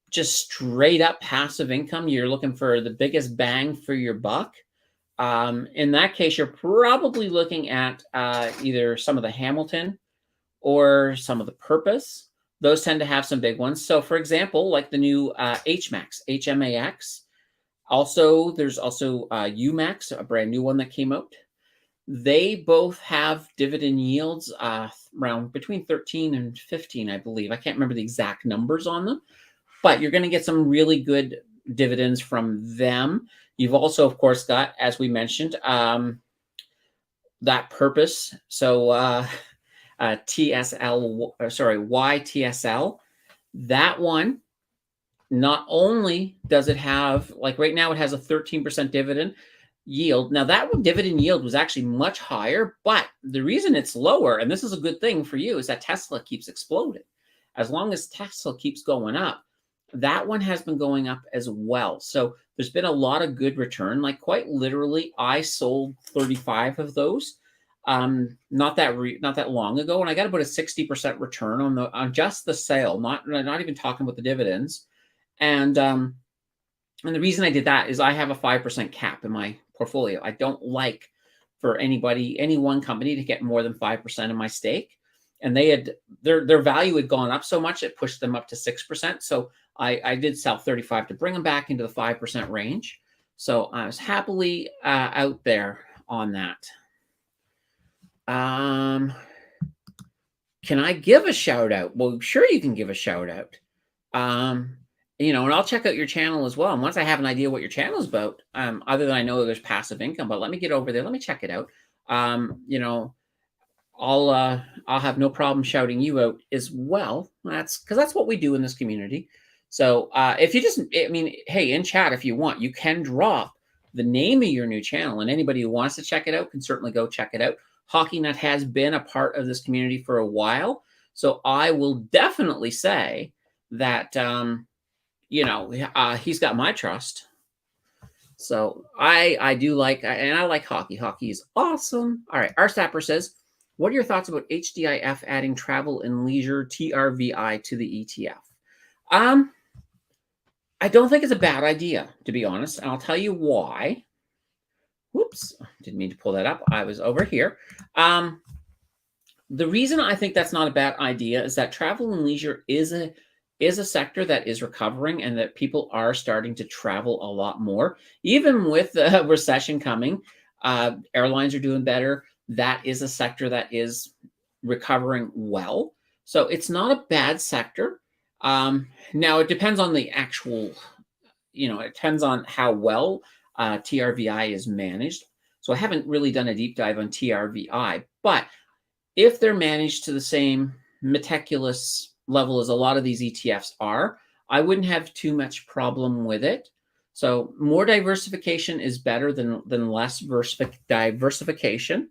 just straight up passive income, you're looking for the biggest bang for your buck. In that case, you're probably looking at either some of the Hamilton or some of the Purpose. Those tend to have some big ones. So, for example, like the new HMAX, HMAX. There's also UMAX, a brand new one that came out. They both have dividend yields around between 13 and 15, I believe. I can't remember the exact numbers on them, but you're going to get some really good dividends from them. You've also, of course, got, as we mentioned, that Purpose. So YTSL. That one, not only does it have, like right now, it has a 13% dividend yield. Now that dividend yield was actually much higher, but the reason it's lower, and this is a good thing for you, is that Tesla keeps exploding. As long as Tesla keeps going up, that one has been going up as well. So there's been a lot of good return. Like quite literally, I sold 35 of those not that long ago, and I got about a 60% return on just the sale, not even talking about the dividends. And the reason I did that is I have a 5% cap in my portfolio. I don't like for any one company to get more than 5% of my stake. And their value had gone up so much, it pushed them up to 6%. So I did sell 35 to bring them back into the 5% range. So I was happily out there on that. Can I give a shout out? Well, sure, you can give a shout out. And I'll check out your channel as well. And once I have an idea what your channel is about, other than I know there's passive income, but let me get over there. Let me check it out. I'll have no problem shouting you out as well. That's what we do in this community. So if you hey, in chat, if you want, you can drop the name of your new channel, and anybody who wants to check it out can certainly go check it out. Hockey Nut has been a part of this community for a while, so I will definitely say that he's got my trust. So I do like, and I like hockey. Hockey is awesome. All right, our Stapper says, What are your thoughts about HDIF adding travel and leisure TRVI to the ETF? I don't think it's a bad idea, to be honest, and I'll tell you why. Whoops, didn't mean to pull that up. I was over here. The reason I think that's not a bad idea is that travel and leisure is a sector that is recovering and that people are starting to travel a lot more. Even with the recession coming, airlines are doing better. That is a sector that is recovering well. So it's not a bad sector. Now it depends on the actual, it depends on how well TRVI is managed. So I haven't really done a deep dive on TRVI, but if they're managed to the same meticulous level as a lot of these ETFs are, I wouldn't have too much problem with it. So more diversification is better than less diversification.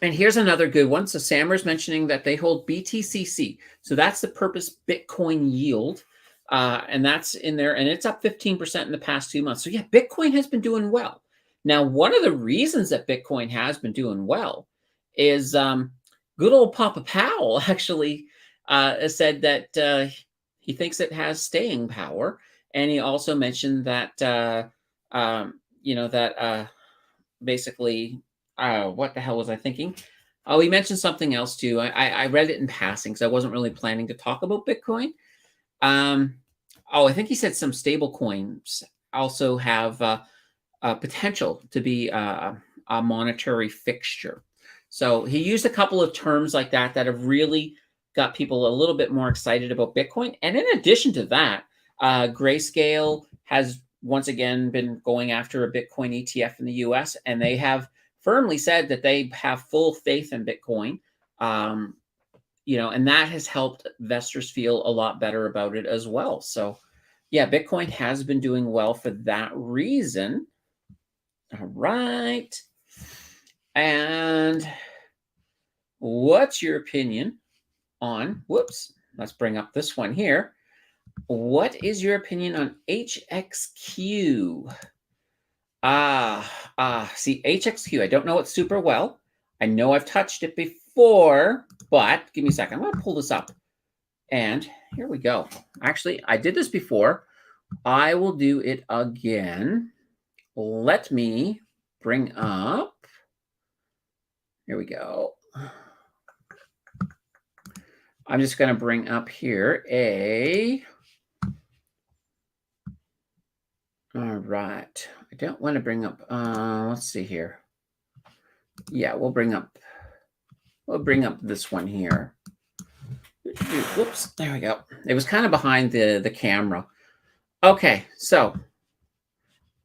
And here's another good one. So Samer's mentioning that they hold BTCC. So that's the purpose Bitcoin yield. And that's in there. And it's up 15% in the past 2 months. So yeah, Bitcoin has been doing well. Now, one of the reasons that Bitcoin has been doing well is good old Papa Powell actually said that he thinks it has staying power. And he also mentioned that, basically, what the hell was I thinking? Oh, he mentioned something else too. I read it in passing, so I wasn't really planning to talk about Bitcoin. I think he said some stable coins also have potential to be a monetary fixture. So he used a couple of terms like that have really got people a little bit more excited about Bitcoin. And in addition to that, Grayscale has once again been going after a Bitcoin ETF in the US, and they have firmly said that they have full faith in Bitcoin. And that has helped investors feel a lot better about it as well. So yeah, Bitcoin has been doing well for that reason. All right. And what's your opinion on, let's bring up this one here. What is your opinion on HXQ? See, HXQ, I don't know it super well. I know I've touched it before, but give me a second. I'm going to pull this up. And here we go. Actually, I did this before. I will do it again. Let me bring up. Here we go. I'm just going to bring up here all right. I don't want to bring up, let's see here. Yeah, we'll bring up this one here. Whoops, there we go. It was kind of behind the camera. Okay, so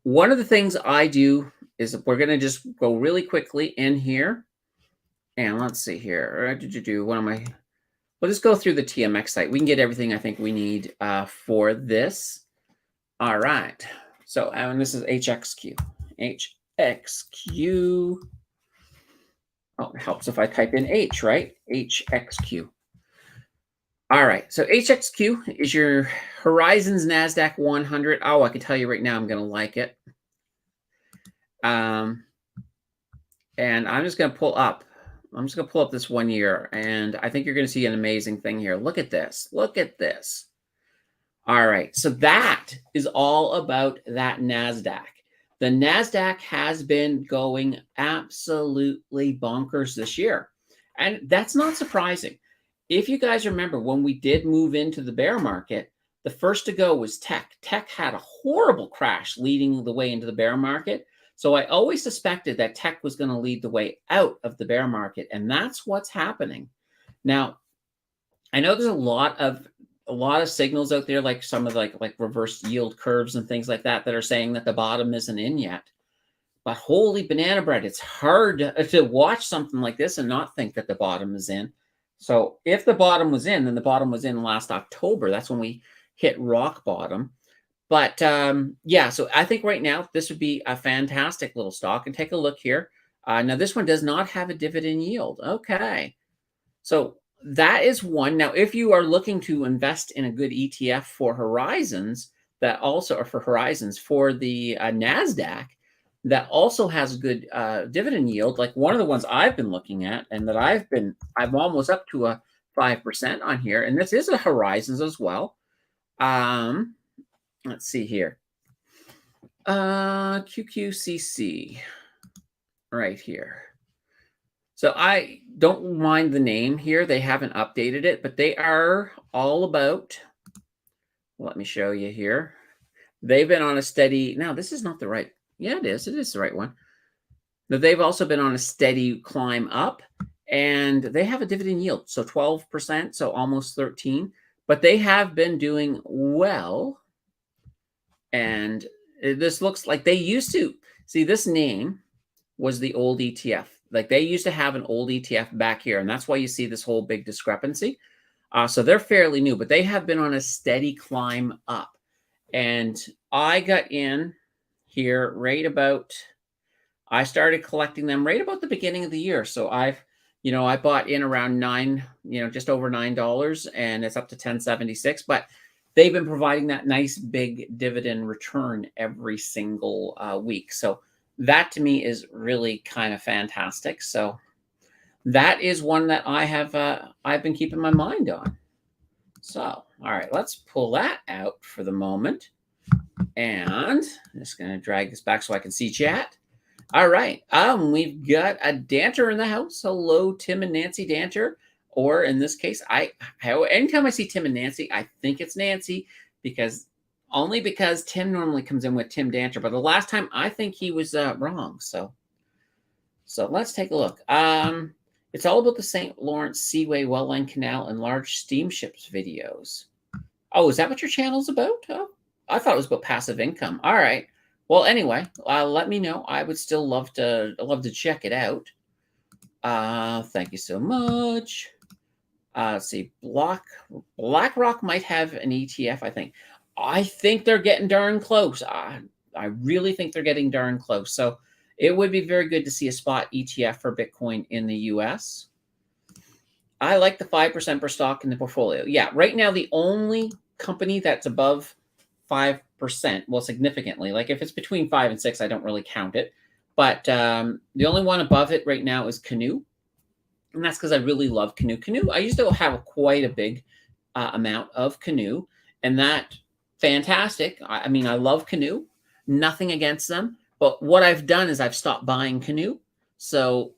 one of the things I do is we're going to just go really quickly in here. And let's see here. We'll just go through the TMX site. We can get everything I think we need for this. All right. So, and this is HXQ. HXQ. Oh, it helps if I type in H, right? HXQ. All right. So HXQ is your Horizons NASDAQ 100. Oh, I can tell you right now I'm going to like it. And I'm just going to pull up this 1 year, and I think you're going to see an amazing thing here. Look at this. Look at this. All right. So that is all about that NASDAQ. The NASDAQ has been going absolutely bonkers this year. And that's not surprising. If you guys remember, when we did move into the bear market, the first to go was tech. Tech had a horrible crash leading the way into the bear market. So I always suspected that tech was going to lead the way out of the bear market, and that's what's happening. Now, I know there's a lot of signals out there, like some of like reverse yield curves and things like that are saying that the bottom isn't in yet. But holy banana bread, it's hard to watch something like this and not think that the bottom is in. So if the bottom was in, then the bottom was in last October. That's when we hit rock bottom. But yeah, so I think right now this would be a fantastic little stock. And take a look here. Now this one does not have a dividend yield. Okay. So that is one. Now, if you are looking to invest in a good ETF for Horizons, that also are for Horizons for the NASDAQ, that also has good dividend yield, like one of the ones I've been looking at and that I'm almost up to a 5% on here, and this is a Horizons as well. Let's see here. QQCC right here. So I don't mind the name here. They haven't updated it, but they are all about, let me show you here. They've been on a steady, now this is not the right, yeah, it is the right one. But they've also been on a steady climb up, and they have a dividend yield, so 12%, so almost 13, but they have been doing well. And this looks like they used to, see, this name was the old ETF. Like they used to have an old ETF back here, and that's why you see this whole big discrepancy. So they're fairly new, but they have been on a steady climb up. And I got in here right about, I started collecting them right about the beginning of the year. So I bought in around just over $9, and it's up to 10.76. But they've been providing that nice big dividend return every single week. So that to me is really kind of fantastic. So that is one that I've been keeping my mind on. So, all right, let's pull that out for the moment. And I'm just going to drag this back so I can see chat. All right, we've got a Danter in the house. Hello, Tim and Nancy Danter. Or in this case, anytime I see Tim and Nancy, I think it's Nancy, because Tim normally comes in with Tim Danter. But the last time, I think he was wrong. So let's take a look. It's all about the St. Lawrence Seaway Wellline Canal and large steamships videos. Oh, is that what your channel's about? Oh, I thought it was about passive income. All right. Well, anyway, let me know. I would still love to check it out. Thank you so much. Let's see. BlackRock might have an ETF, I think. I think they're getting darn close. I really think they're getting darn close. So it would be very good to see a spot ETF for Bitcoin in the US. I like the 5% per stock in the portfolio. Yeah, right now, the only company that's above 5%, well, significantly, like if it's between 5 and 6, I don't really count it. But the only one above it right now is Canoe. And that's because I really love Canoe. Canoe, I used to have quite a big amount of Canoe, and that fantastic. I mean, I love Canoe. Nothing against them. But what I've done is I've stopped buying Canoe. So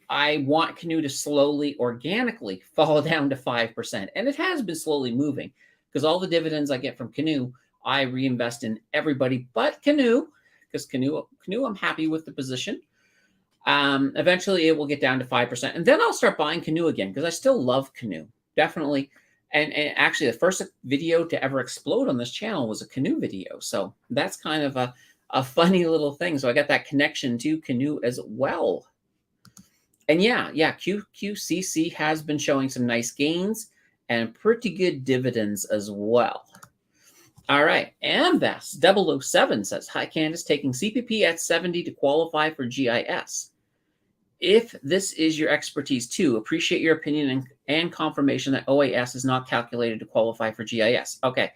I want Canoe to slowly, organically fall down to 5%. And it has been slowly moving, because all the dividends I get from Canoe, I reinvest in everybody but Canoe, because Canoe, I'm happy with the position. Eventually, it will get down to 5%. And then I'll start buying Canoe again, because I still love Canoe. Definitely. And actually, the first video to ever explode on this channel was a Canoe video. So that's kind of a funny little thing. So I got that connection to Canoe as well. And yeah, QQCC has been showing some nice gains and pretty good dividends as well. All right, Ambas 007 says, hi, Candace, taking CPP at 70 to qualify for GIS. If this is your expertise too, appreciate your opinion and confirmation that OAS is not calculated to qualify for GIS. Okay,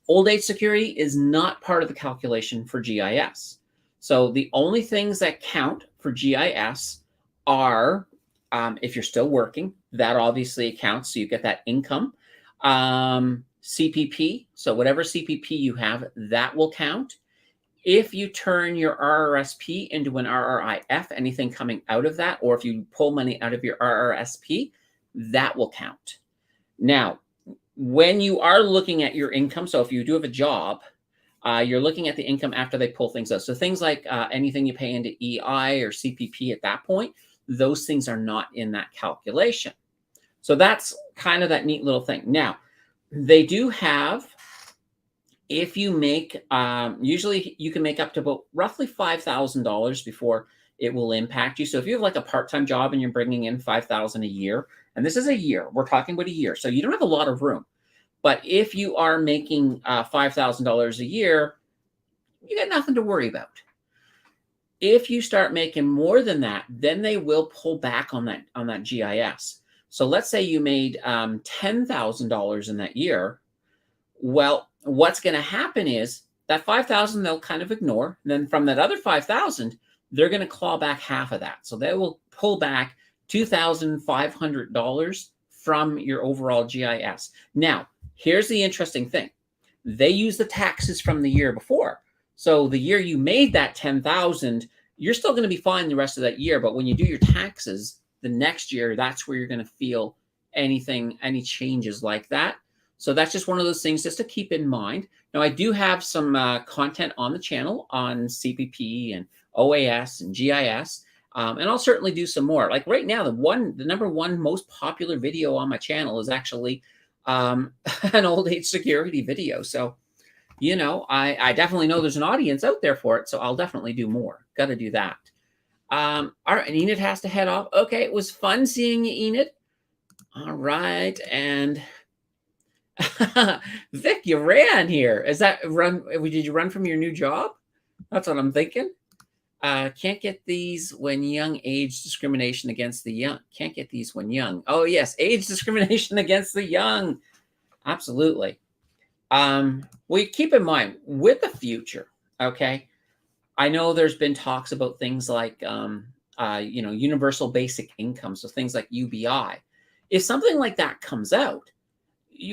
old age security is not part of the calculation for GIS. So the only things that count for GIS are if you're still working, that obviously counts. So you get that income. CPP, so whatever CPP you have, that will count. If you turn your RRSP into an RRIF, anything coming out of that, or if you pull money out of your RRSP, that will count. Now, when you are looking at your income, so if you do have a job, you're looking at the income after they pull things out. So things like anything you pay into EI or CPP at that point, those things are not in that calculation. So that's kind of that neat little thing. Now, they do have, if you make, usually you can make up to about roughly $5,000 before it will impact you. So if you have like a part-time job and you're bringing in $5,000 a year, and this is a year, we're talking about a year, so you don't have a lot of room. But if you are making $5,000 a year, you got nothing to worry about. If you start making more than that, then they will pull back on that GIS. So let's say you made $10,000 in that year. Well, what's going to happen is that 5,000 they'll kind of ignore. And then from that other 5,000, they're going to claw back half of that. So they will pull back $2,500 from your overall GIS. Now, here's the interesting thing. They use the taxes from the year before. So the year you made that 10,000, you're still going to be fine the rest of that year. But when you do your taxes the next year, that's where you're going to feel any changes like that. So that's just one of those things just to keep in mind. Now, I do have some content on the channel on CPP and OAS and GIS, and I'll certainly do some more. Like right now, the number one most popular video on my channel is actually an old age security video. So, you know, I definitely know there's an audience out there for it, so I'll definitely do more. Got to do that. All right, and Enid has to head off. Okay, it was fun seeing you, Enid. All right, and Vic, you ran here. Is that run? Did you run from your new job? That's what I'm thinking. Can't get these when young. Age discrimination against the young. Can't get these when young. Oh yes, age discrimination against the young. Absolutely. Well, keep in mind with the future. Okay, I know there's been talks about things like you know, universal basic income, so things like UBI. If something like that comes out,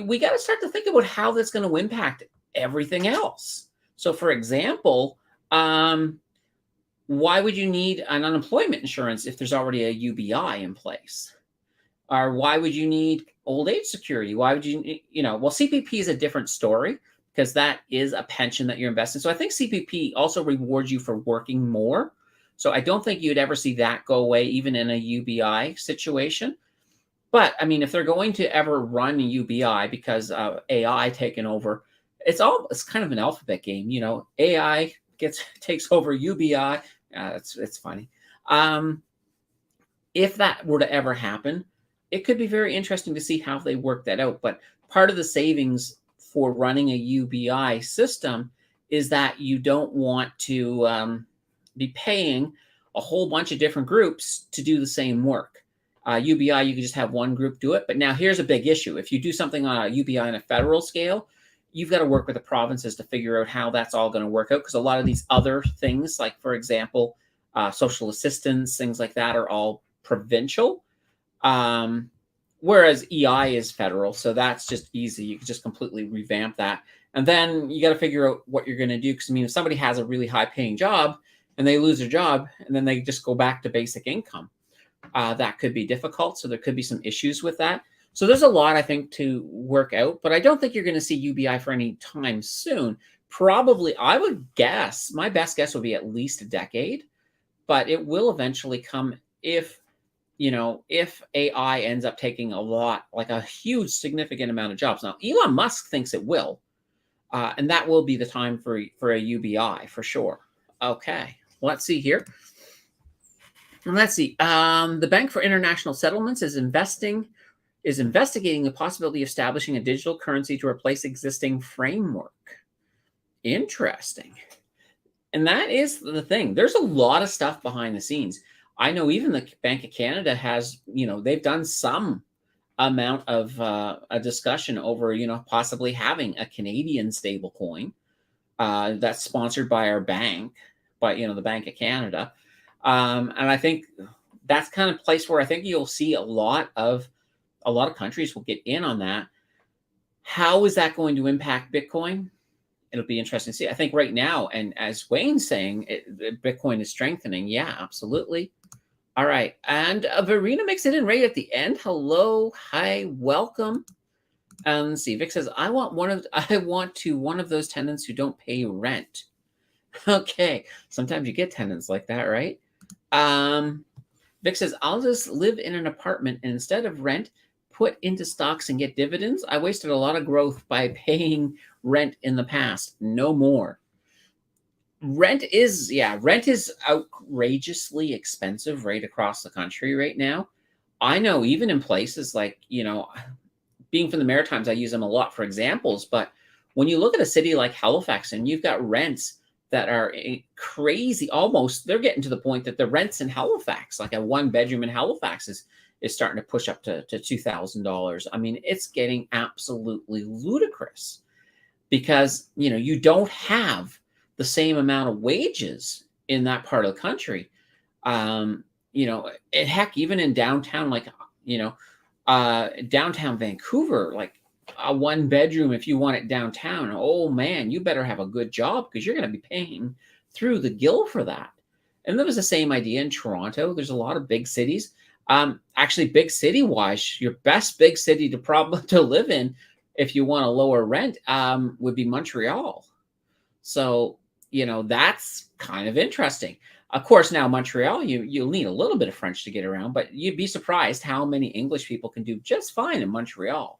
we got to start to think about how that's going to impact everything else. So, for example, why would you need an unemployment insurance if there's already a UBI in place? Or why would you need old age security? Why would you, you know, well, CPP is a different story because that is a pension that you're investing. So I think CPP also rewards you for working more. So I don't think you'd ever see that go away, even in a UBI situation. But I mean, if they're going to ever run a UBI because AI taken over, it's kind of an alphabet game. You know, AI takes over UBI. It's funny. If that were to ever happen, it could be very interesting to see how they work that out. But part of the savings for running a UBI system is that you don't want to be paying a whole bunch of different groups to do the same work. UBI, you can just have one group do it. But now here's a big issue. If you do something on a UBI on a federal scale, you've got to work with the provinces to figure out how that's all going to work out. Because a lot of these other things, like, for example, social assistance, things like that, are all provincial. Whereas EI is federal. So that's just easy. You can just completely revamp that. And then you got to figure out what you're going to do. Because, I mean, if somebody has a really high paying job and they lose their job and then they just go back to basic income, that could be difficult. So there could be some issues with that. So there's a lot, I think, to work out, but I don't think you're going to see UBI for any time soon. Probably, I would guess, my best guess would be at least a decade, but it will eventually come if, you know, if AI ends up taking a lot, like a huge, significant amount of jobs. Now, Elon Musk thinks it will, and that will be the time for a UBI for sure. Okay, let's see here. Let's see. The Bank for International Settlements is investigating the possibility of establishing a digital currency to replace existing framework. Interesting. And that is the thing. There's a lot of stuff behind the scenes. I know even the Bank of Canada has, you know, they've done some amount of a discussion over, you know, possibly having a Canadian stable coin that's sponsored by our bank, by, you know, the Bank of Canada. And I think that's kind of place where I think you'll see a lot of countries will get in on that. How is that going to impact Bitcoin? It'll be interesting to see. I think right now, and as Wayne's saying, Bitcoin is strengthening. Yeah, absolutely. All right. And Verena makes it in right at the end. Hello. Hi. Welcome. Let's see. Vic says, I want one of those tenants who don't pay rent. Okay. Sometimes you get tenants like that, right? Vic says, I'll just live in an apartment and instead of rent, put into stocks and get dividends. I wasted a lot of growth by paying rent in the past. No more. Rent is outrageously expensive right across the country right now. I know even in places like, you know, being from the Maritimes, I use them a lot for examples. But when you look at a city like Halifax and you've got rents that are crazy, almost, they're getting to the point that the rents in Halifax, like a 1-bedroom in Halifax is starting to push up to $2,000. I mean, it's getting absolutely ludicrous because, you know, you don't have the same amount of wages in that part of the country. You know, and heck, even in downtown, like, you know, downtown Vancouver, like a one bedroom, if you want it downtown, oh man, you better have a good job because you're going to be paying through the gill for that. And there was the same idea in Toronto. There's a lot of big cities. Actually, big city wise, your best big city to probably to live in, if you want a lower rent, would be Montreal. So, you know, that's kind of interesting. Of course, now Montreal, you'll need a little bit of French to get around, but you'd be surprised how many English people can do just fine in Montreal.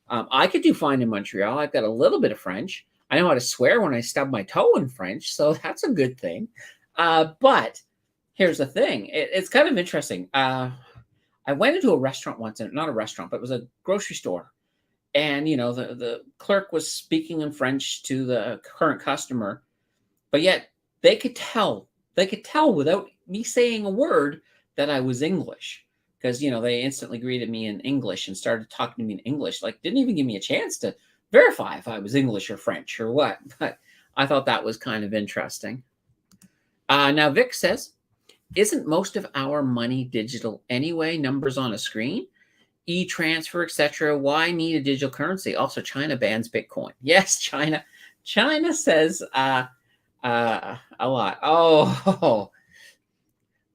I could do fine in Montreal. I've got a little bit of French. I know how to swear when I stub my toe in French, so that's a good thing. But here's the thing. It's kind of interesting. I went into a restaurant once, and not a restaurant, but it was a grocery store. And, you know, the clerk was speaking in French to the current customer, but yet they could tell without me saying a word that I was English, because, you know, they instantly greeted me in English and started talking to me in English, like didn't even give me a chance to verify if I was English or French or what. But I thought that was kind of interesting. Now Vic says, isn't most of our money digital anyway? Numbers on a screen, e-transfer, etc. Why need a digital currency? Also, China bans Bitcoin. Yes, China says a lot. Oh,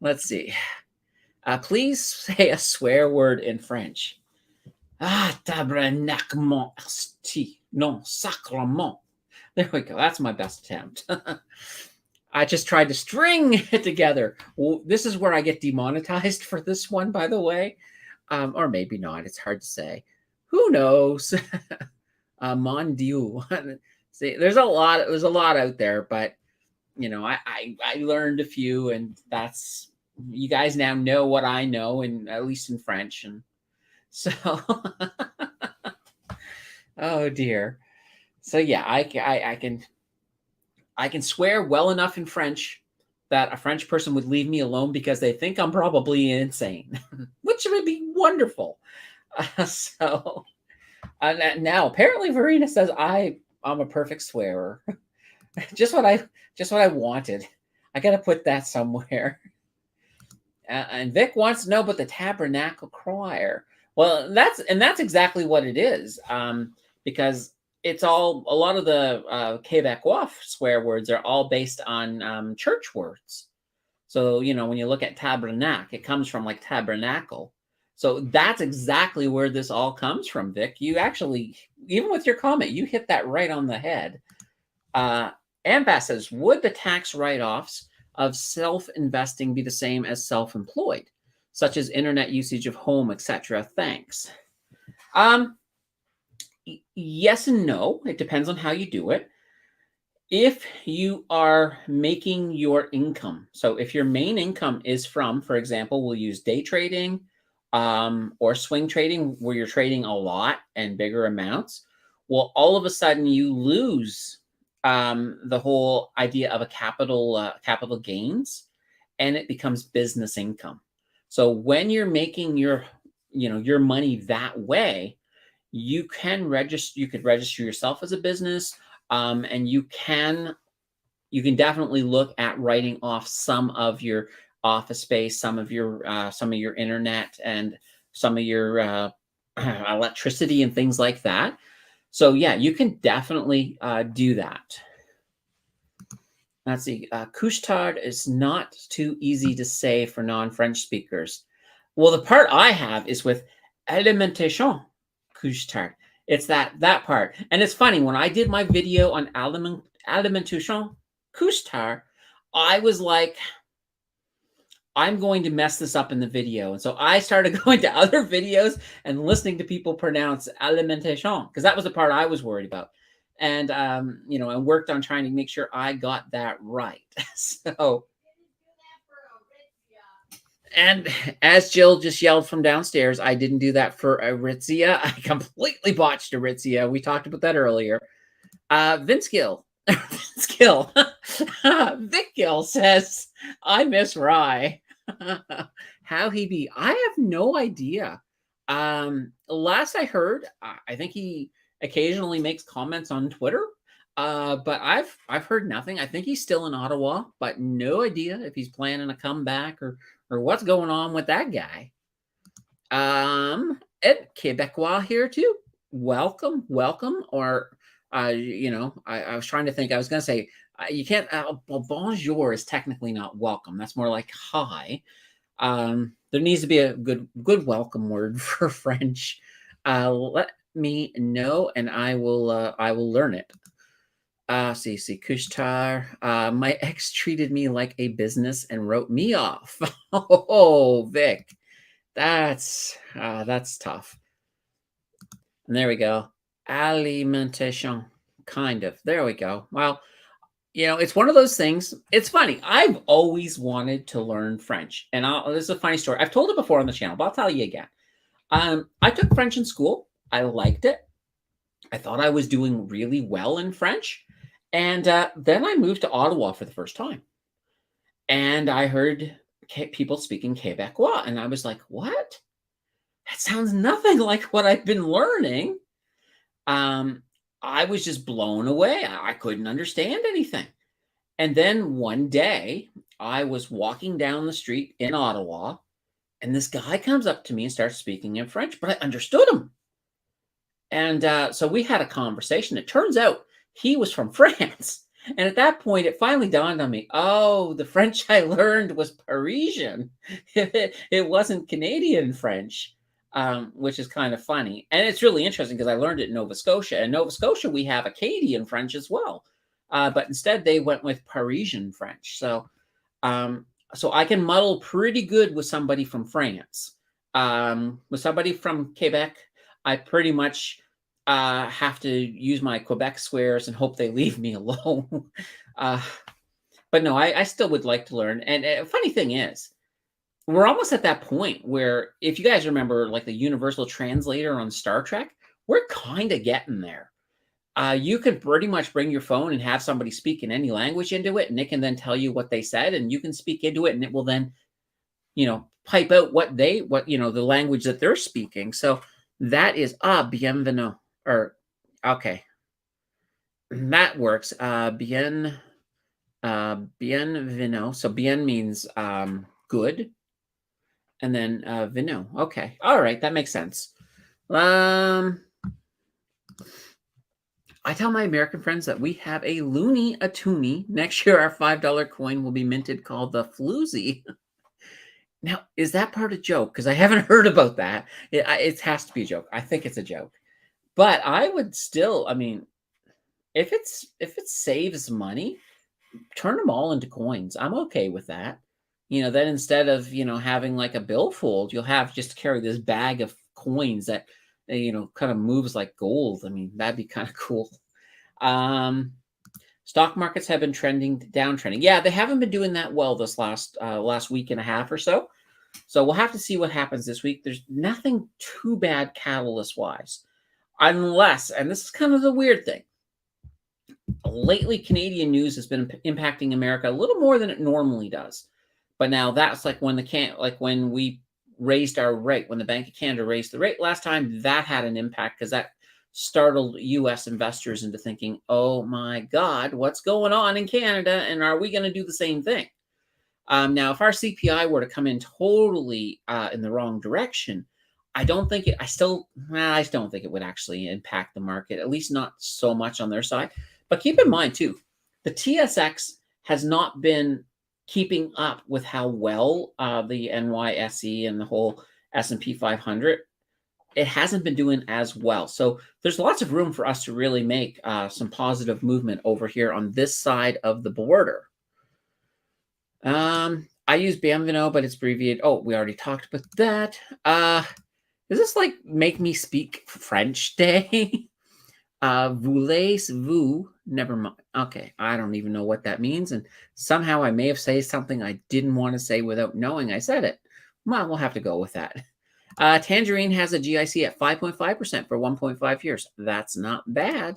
let's see. Please say a swear word in French. Tabernacle, non, sacrement. There we go. That's my best attempt. I just tried to string it together. Well, this is where I get demonetized for this one, by the way. Or maybe not. It's hard to say. Who knows? Mon Dieu. See, there's a lot out there, but you know, I learned a few, and that's, you guys now know what I know, and at least in French, and so oh dear. So yeah, I can swear well enough in French that a French person would leave me alone because they think I'm probably insane, which would be wonderful. So now apparently Verena says I'm a perfect swearer. just what I wanted. I got to put that somewhere. And Vic wants to know about the Tabernacle Choir. Well, that's exactly what it is, because it's all, a lot of the Quebecois swear words are all based on church words. So, you know, when you look at tabernacle, it comes from like tabernacle. So that's exactly where this all comes from, Vic. You actually, even with your comment, you hit that right on the head. Ambass says, would the tax write-offs of self-investing be the same as self-employed, such as internet usage of home, etc.? Thanks. Yes and no. It depends on how you do it. If you are making your income, so if your main income is from, for example, we'll use day trading or swing trading, where you're trading a lot and bigger amounts, well, all of a sudden you lose the whole idea of a capital gains, and it becomes business income. So when you're making your money that way, you could register yourself as a business, and you can definitely look at writing off some of your office space, some of your internet, and some of your electricity and things like that. So yeah, you can definitely do that. Let's see. Couche-tard is not too easy to say for non-French speakers. Well, the part I have is with alimentation couche-tard. It's that part. And it's funny, when I did my video on alimentation couche-tard, I was like, I'm going to mess this up in the video. And so I started going to other videos and listening to people pronounce alimentation, because that was the part I was worried about. And, I worked on trying to make sure I got that right. So, and as Jill just yelled from downstairs, I didn't do that for Aritzia. I completely botched Aritzia. We talked about that earlier. Vince Gill. Vic Gill says, I miss Rye. How he be? I have no idea. Last I heard, I think he occasionally makes comments on Twitter. But I've heard nothing. I think he's still in Ottawa, but no idea if he's planning a comeback or what's going on with that guy. And Quebecois here too. Welcome, welcome. Or, I was trying to think. I was going to say you can't. Well, bonjour is technically not welcome. That's more like hi. There needs to be a good welcome word for French. Let me know, and I will learn it. See, Kushtar. My ex treated me like a business and wrote me off. Oh, Vic, that's tough. And there we go. Alimentation, kind of. There we go. Well, it's one of those things. It's funny. I've always wanted to learn French, and this is a funny story. I've told it before on the channel, but I'll tell you again. I took French in school. I liked it. I thought I was doing really well in French. And then I moved to Ottawa for the first time. And I heard people speaking Quebecois. And I was like, what? That sounds nothing like what I've been learning. I was just blown away. I couldn't understand anything. And then one day, I was walking down the street in Ottawa, and this guy comes up to me and starts speaking in French, but I understood him. And so we had a conversation. It turns out he was from France. And at that point, it finally dawned on me, oh, the French I learned was Parisian. It wasn't Canadian French, which is kind of funny. And it's really interesting because I learned it in Nova Scotia. In Nova Scotia, we have Acadian French as well. But instead, they went with Parisian French. So I can muddle pretty good with somebody from France. With somebody from Quebec, I pretty much have to use my Quebec swears and hope they leave me alone. But no, I still would like to learn. And funny thing is, we're almost at that point where, if you guys remember, like the Universal Translator on Star Trek, we're kind of getting there. You can pretty much bring your phone and have somebody speak in any language into it, and it can then tell you what they said, and you can speak into it, and it will then, pipe out the language that they're speaking. So that is bienvenue, or okay, that works. Bienvenue. So bien means good, and then vino. Okay, all right, that makes sense. I tell my American friends that we have a loony, a toonie. Next year, our $5 coin will be minted called the floozy. Now, is that part of joke? Because I haven't heard about that. It has to be a joke. I think it's a joke. But I would still, if it saves money, turn them all into coins. I'm okay with that. Then instead of, having like a billfold, you'll have just carry this bag of coins that, kind of moves like gold. That'd be kind of cool. Stock markets have been downtrending. Yeah, they haven't been doing that well this last week and a half or so. So we'll have to see what happens this week. There's nothing too bad catalyst-wise. Unless, and this is kind of the weird thing, lately Canadian news has been impacting America a little more than it normally does. But now that's like when we raised our rate, when the Bank of Canada raised the rate last time, that had an impact because that startled U.S. investors into thinking, oh my God, what's going on in Canada? And are we going to do the same thing? Now, if our CPI were to come in totally in the wrong direction, I don't think it would actually impact the market, at least not so much on their side. But keep in mind, too, the TSX has not been keeping up with how well the NYSE and the whole S&P 500, it hasn't been doing as well. So there's lots of room for us to really make some positive movement over here on this side of the border. I use Bienvenue, but it's abbreviated. Oh, we already talked about that. Is this like make me speak French day? Voulez-vous? Never mind. Okay, I don't even know what that means. And somehow I may have said something I didn't want to say without knowing I said it. Well, we'll have to go with that. Tangerine has a GIC at 5.5% for 1.5 years. That's not bad.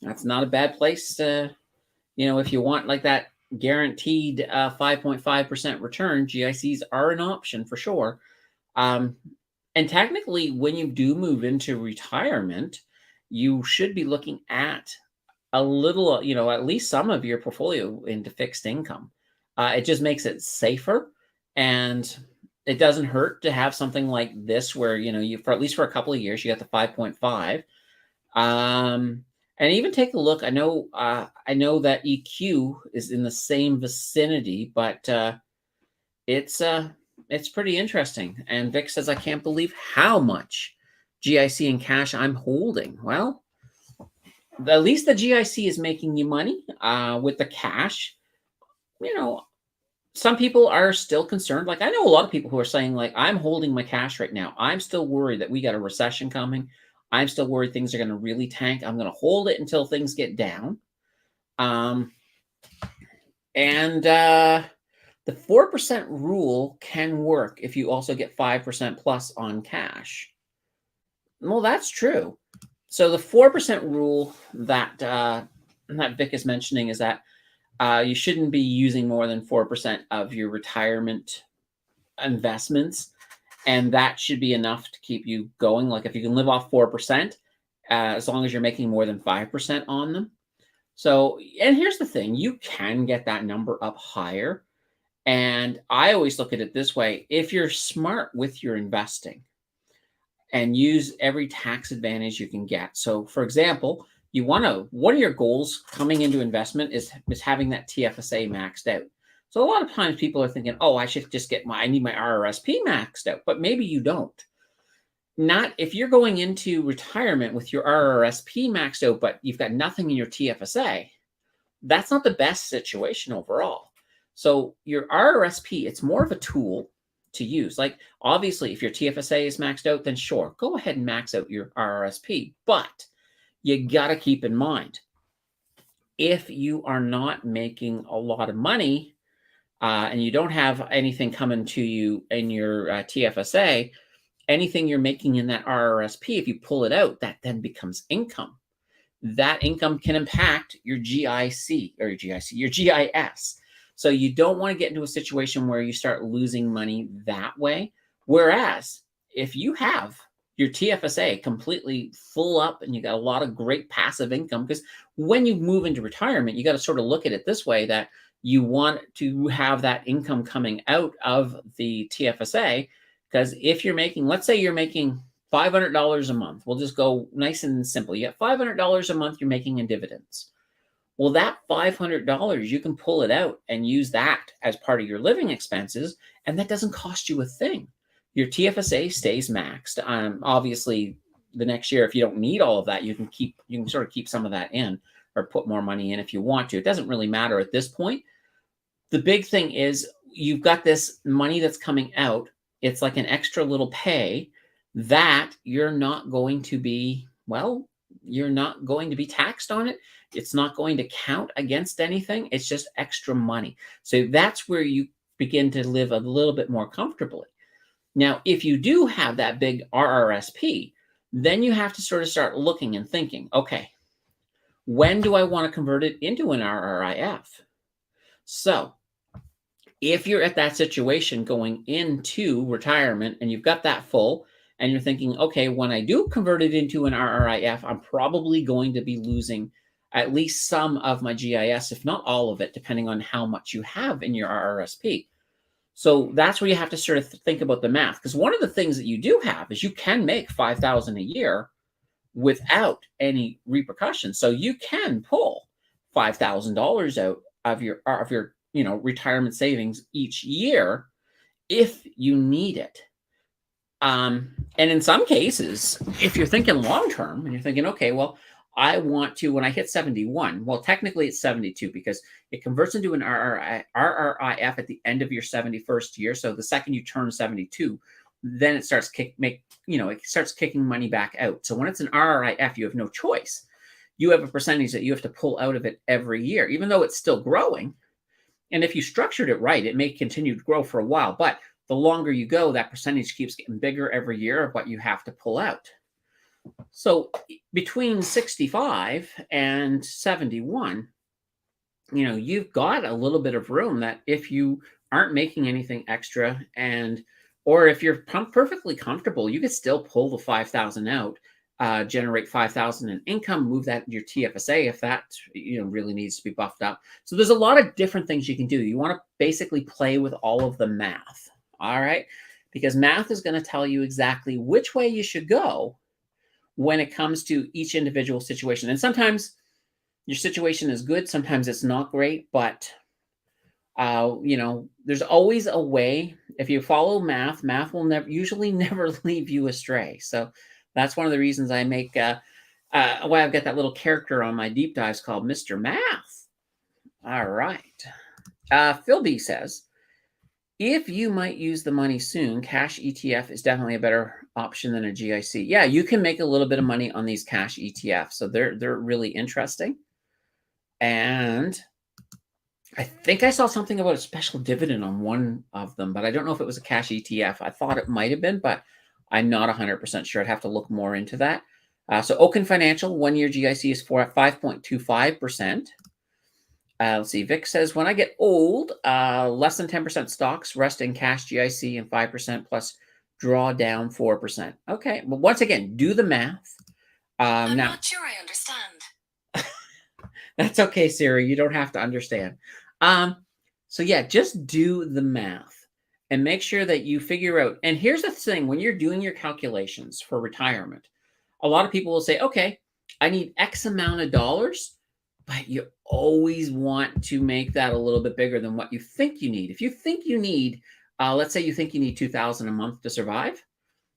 That's not a bad place to, if you want like that guaranteed 5.5% return, GICs are an option for sure. And technically, when you do move into retirement, you should be looking at a little, at least some of your portfolio into fixed income. It just makes it safer, and it doesn't hurt to have something like this where, you for at least for a couple of years, you got the 5.5. And even take a look. I know that EQ is in the same vicinity, but it's it's pretty interesting. And Vic says, I can't believe how much GIC and cash I'm holding. Well, at least the GIC is making you money. With the cash, you know, some people are still concerned. Like, I know a lot of people who are saying, like, I'm holding my cash right now. I'm still worried that we got a recession coming. I'm still worried things are going to really tank. I'm going to hold it until things get down. And the 4% rule can work if you also get 5% plus on cash. Well, that's true. So the 4% rule that Vic is mentioning is that you shouldn't be using more than 4% of your retirement investments, and that should be enough to keep you going. Like, if you can live off 4%, as long as you're making more than 5% on them. So, and here's the thing, you can get that number up higher. And I always look at it this way: if you're smart with your investing and use every tax advantage you can get. So, for example, one of your goals coming into investment is having that TFSA maxed out. So a lot of times people are thinking, oh, I should just I need my RRSP maxed out, but maybe you don't. Not if you're going into retirement with your RRSP maxed out, but you've got nothing in your TFSA. That's not the best situation overall. So your RRSP, it's more of a tool to use. Like, obviously, if your TFSA is maxed out, then sure, go ahead and max out your RRSP. But you got to keep in mind, if you are not making a lot of money and you don't have anything coming to you in your TFSA, anything you're making in that RRSP, if you pull it out, that then becomes income. That income can impact your GIC or your GIS. So you don't want to get into a situation where you start losing money that way. Whereas if you have your TFSA completely full up and you got a lot of great passive income, because when you move into retirement, you got to sort of look at it this way, that you want to have that income coming out of the TFSA. Because if you're making, let's say you're making $500 a month, we'll just go nice and simple. You get $500 a month you're making in dividends. Well, that $500, you can pull it out and use that as part of your living expenses, and that doesn't cost you a thing. Your TFSA stays maxed. Obviously, the next year, if you don't need all of that, you can sort of keep some of that in or put more money in if you want to. It doesn't really matter at this point. The big thing is you've got this money that's coming out. It's like an extra little pay that you're not going to be, you're not going to be taxed on it. It's not going to count against anything. It's just extra money. So that's where you begin to live a little bit more comfortably. Now, if you do have that big RRSP, then you have to sort of start looking and thinking, okay, when do I want to convert it into an RRIF? So if you're at that situation going into retirement and you've got that full, and you're thinking, okay, when I do convert it into an RRIF, I'm probably going to be losing at least some of my GIS, if not all of it, depending on how much you have in your RRSP. So that's where you have to sort of think about the math. Because one of the things that you do have is you can make $5,000 a year without any repercussions. So you can pull $5,000 out of your retirement savings each year if you need it. And in some cases, if you're thinking long term and you're thinking, okay, well, I want to, when I hit 71, well, technically it's 72 because it converts into an RRIF at the end of your 71st year. So the second you turn 72, then it starts kicking money back out. So when it's an RRIF, you have no choice. You have a percentage that you have to pull out of it every year, even though it's still growing. And if you structured it right, it may continue to grow for a while, but the longer you go, that percentage keeps getting bigger every year of what you have to pull out. So between 65 and 71, you've got a little bit of room that if you aren't making anything extra or if you're perfectly comfortable, you could still pull the 5,000 out generate 5,000 in income, move that into your TFSA if that really needs to be buffed up. So there's a lot of different things you can do. You want to basically play with all of the math, all right? Because math is going to tell you exactly which way you should go when it comes to each individual situation. And sometimes your situation is good, sometimes it's not great, but there's always a way. If you follow math, math will usually never leave you astray. So that's one of the reasons I make why I've got that little character on my deep dives called Mr. Math. All right. Phil B says, if you might use the money soon, cash ETF is definitely a better option than a GIC. Yeah, you can make a little bit of money on these cash ETFs. So they're really interesting. And I think I saw something about a special dividend on one of them, but I don't know if it was a cash ETF. I thought it might have been, but I'm not 100% sure. I'd have to look more into that. So Oaken Financial, 1-year GIC is 5.25%. Let's see. Vic says, when I get old, less than 10% stocks, rest in cash GIC, and 5% plus draw down 4%. Okay. Well, once again, do the math. I'm not sure I understand. That's okay, Siri. You don't have to understand. So yeah, just do the math and make sure that you figure out. And here's the thing, when you're doing your calculations for retirement, a lot of people will say, okay, I need X amount of dollars, but you always want to make that a little bit bigger than what you think you need. If you think you need, let's say you think you need $2,000 a month to survive,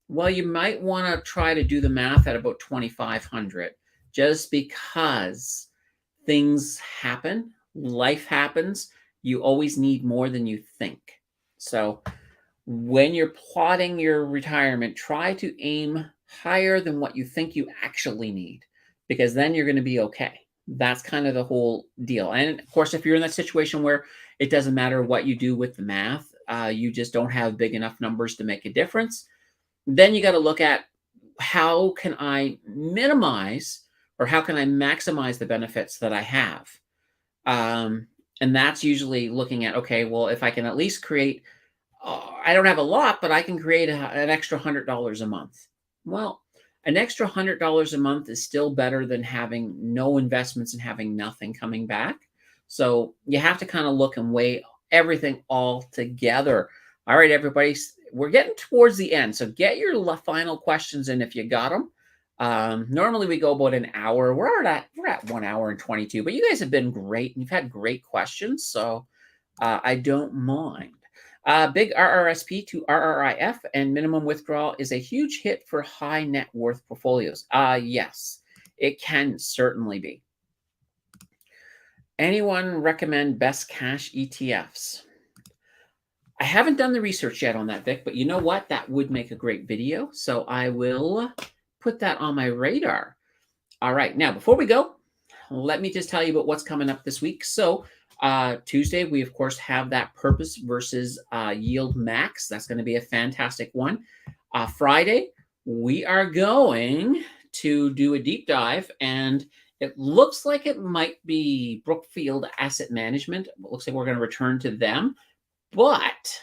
well, you might want to try to do the math at about $2,500, just because things happen, life happens. You always need more than you think. So when you're plotting your retirement, try to aim higher than what you think you actually need, because then you're going to be okay. That's kind of the whole deal. And of course, if you're in that situation where it doesn't matter what you do with the math, you just don't have big enough numbers to make a difference, then you got to look at, how can I minimize or how can I maximize the benefits that I have? And that's usually looking at, okay, well, if I can at least create, I don't have a lot, but I can create an extra $100 a month. Well, an extra $100 a month is still better than having no investments and having nothing coming back. So you have to kind of look and weigh everything all together. All right, everybody, we're getting towards the end. So get your final questions in if you got them. Normally we go about an hour. We're at 1 hour and 22, but you guys have been great and you've had great questions. So I don't mind. Big RRSP to RRIF and minimum withdrawal is a huge hit for high net worth portfolios. Yes, it can certainly be. Anyone recommend best cash ETFs? I haven't done the research yet on that, Vic, but you know what? That would make a great video. So I will put that on my radar. All right. Now, before we go, let me just tell you about what's coming up this week. So Tuesday, we, of course, have that purpose versus yield max. That's going to be a fantastic one. Friday, we are going to do a deep dive, and it looks like it might be Brookfield Asset Management. It looks like we're going to return to them. But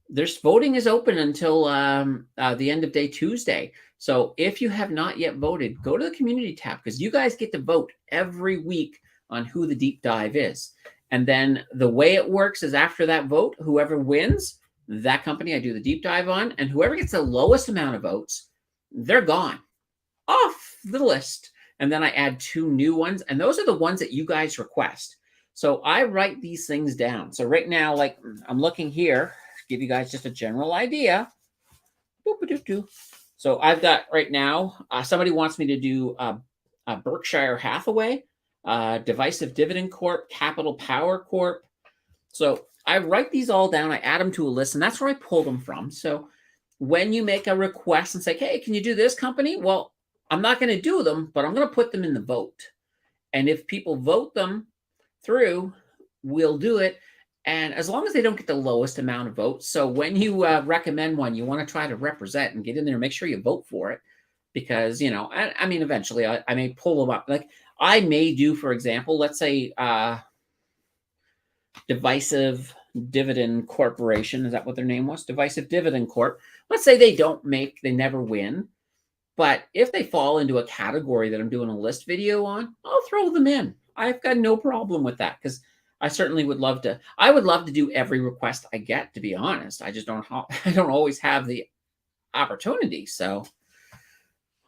there's voting is open until the end of day Tuesday. So if you have not yet voted, go to the community tab, because you guys get to vote every week on who the deep dive is. And then the way it works is, after that vote, whoever wins, that company I do the deep dive on, and whoever gets the lowest amount of votes, they're gone off the list. And then I add 2 new ones, and those are the ones that you guys request. So I write these things down. So right now, like, I'm looking here, give you guys just a general idea. So I've got right now, somebody wants me to do Berkshire Hathaway, Divisive Dividend Corp, Capital Power Corp. So I write these all down. I add them to a list, and that's where I pull them from. So when you make a request and say, hey, can you do this company? Well, I'm not going to do them, but I'm going to put them in the vote. And if people vote them through, we'll do it. And as long as they don't get the lowest amount of votes. So when you recommend one, you want to try to represent and get in there, make sure you vote for it, because, I mean, eventually I may pull them up. Like I may do, for example, let's say Divisive Dividend Corporation. Is that what their name was? Divisive Dividend Corp. Let's say they never win, But if they fall into a category that I'm doing a list video on, I'll throw them in. I've got no problem with that because I certainly would love to. I would love to do every request I get, to be honest. I just don't. I don't always have the opportunity. So,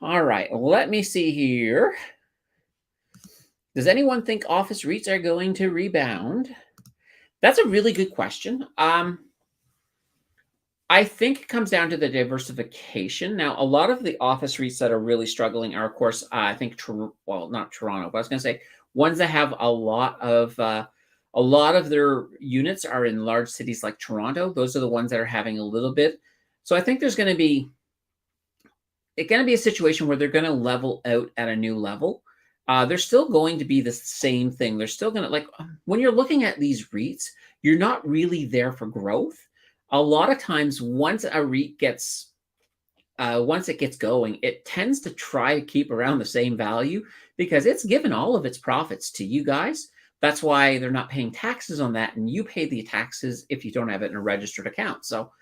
all right. Let me see here. Does anyone think office REITs are going to rebound? That's a really good question. I think it comes down to the diversification. Now, a lot of the office REITs that are really struggling are, of course, I think, well, not Toronto, but I was going to say ones that have a lot of their units are in large cities like Toronto. Those are the ones that are having a little bit. So I think there's going to be a situation where they're going to level out at a new level. They're still going to be the same thing. They're still going to, like, when you're looking at these REITs, you're not really there for growth. A lot of times, once a REIT gets, once it gets going, it tends to try to keep around the same value because it's given all of its profits to you guys. That's why they're not paying taxes on that, and you pay the taxes if you don't have it in a registered account. So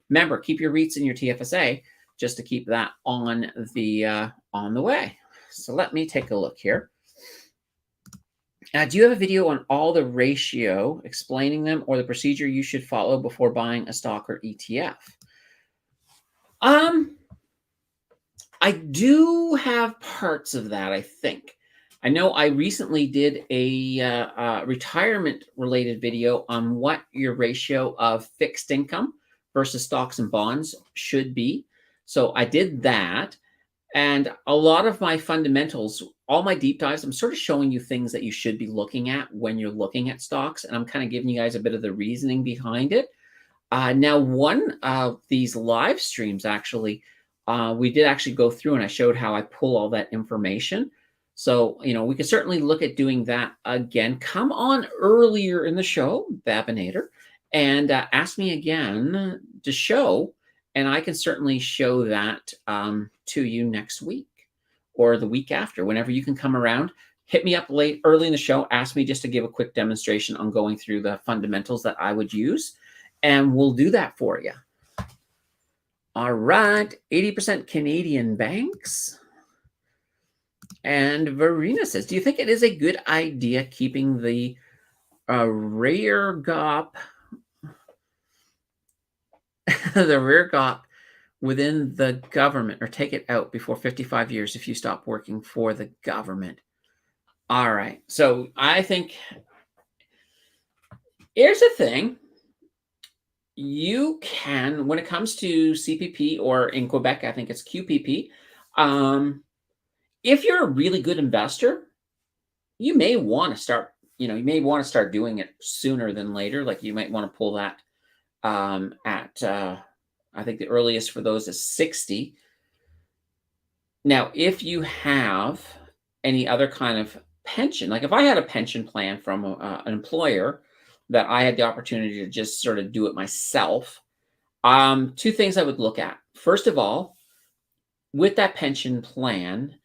remember, keep your REITs in your TFSA just to keep that on the way. So let me take a look here. Do you have a video on all the ratio explaining them or the procedure you should follow before buying a stock or ETF? I do have parts of that, I think. I know I recently did a retirement-related video on what your ratio of fixed income versus stocks and bonds should be. So I did that. And a lot of my fundamentals, all my deep dives, I'm sort of showing you things that you should be looking at when you're looking at stocks. And I'm kind of giving you guys a bit of the reasoning behind it. Now, one of these live streams, actually, we did actually go through and I showed how I pull all that information. So, we could certainly look at doing that again. Come on earlier in the show, Babinator, and ask me again to show. And I can certainly show that to you next week or the week after, whenever you can come around. Hit me up early in the show. Ask me just to give a quick demonstration on going through the fundamentals that I would use, and we'll do that for you. All right, 80% Canadian banks. And Verena says, do you think it is a good idea keeping the rear GOP the rear GOP within the government, or take it out before 55 years if you stop working for the government? All right. So I think here's the thing. You can, when it comes to CPP, or in Quebec, I think it's QPP, if you're a really good investor, you may want to start, doing it sooner than later. Like you might want to pull that I think the earliest for those is 60. Now, if you have any other kind of pension, like if I had a pension plan from an employer that I had the opportunity to just sort of do it myself, two things I would look at. First of all, with that pension plan,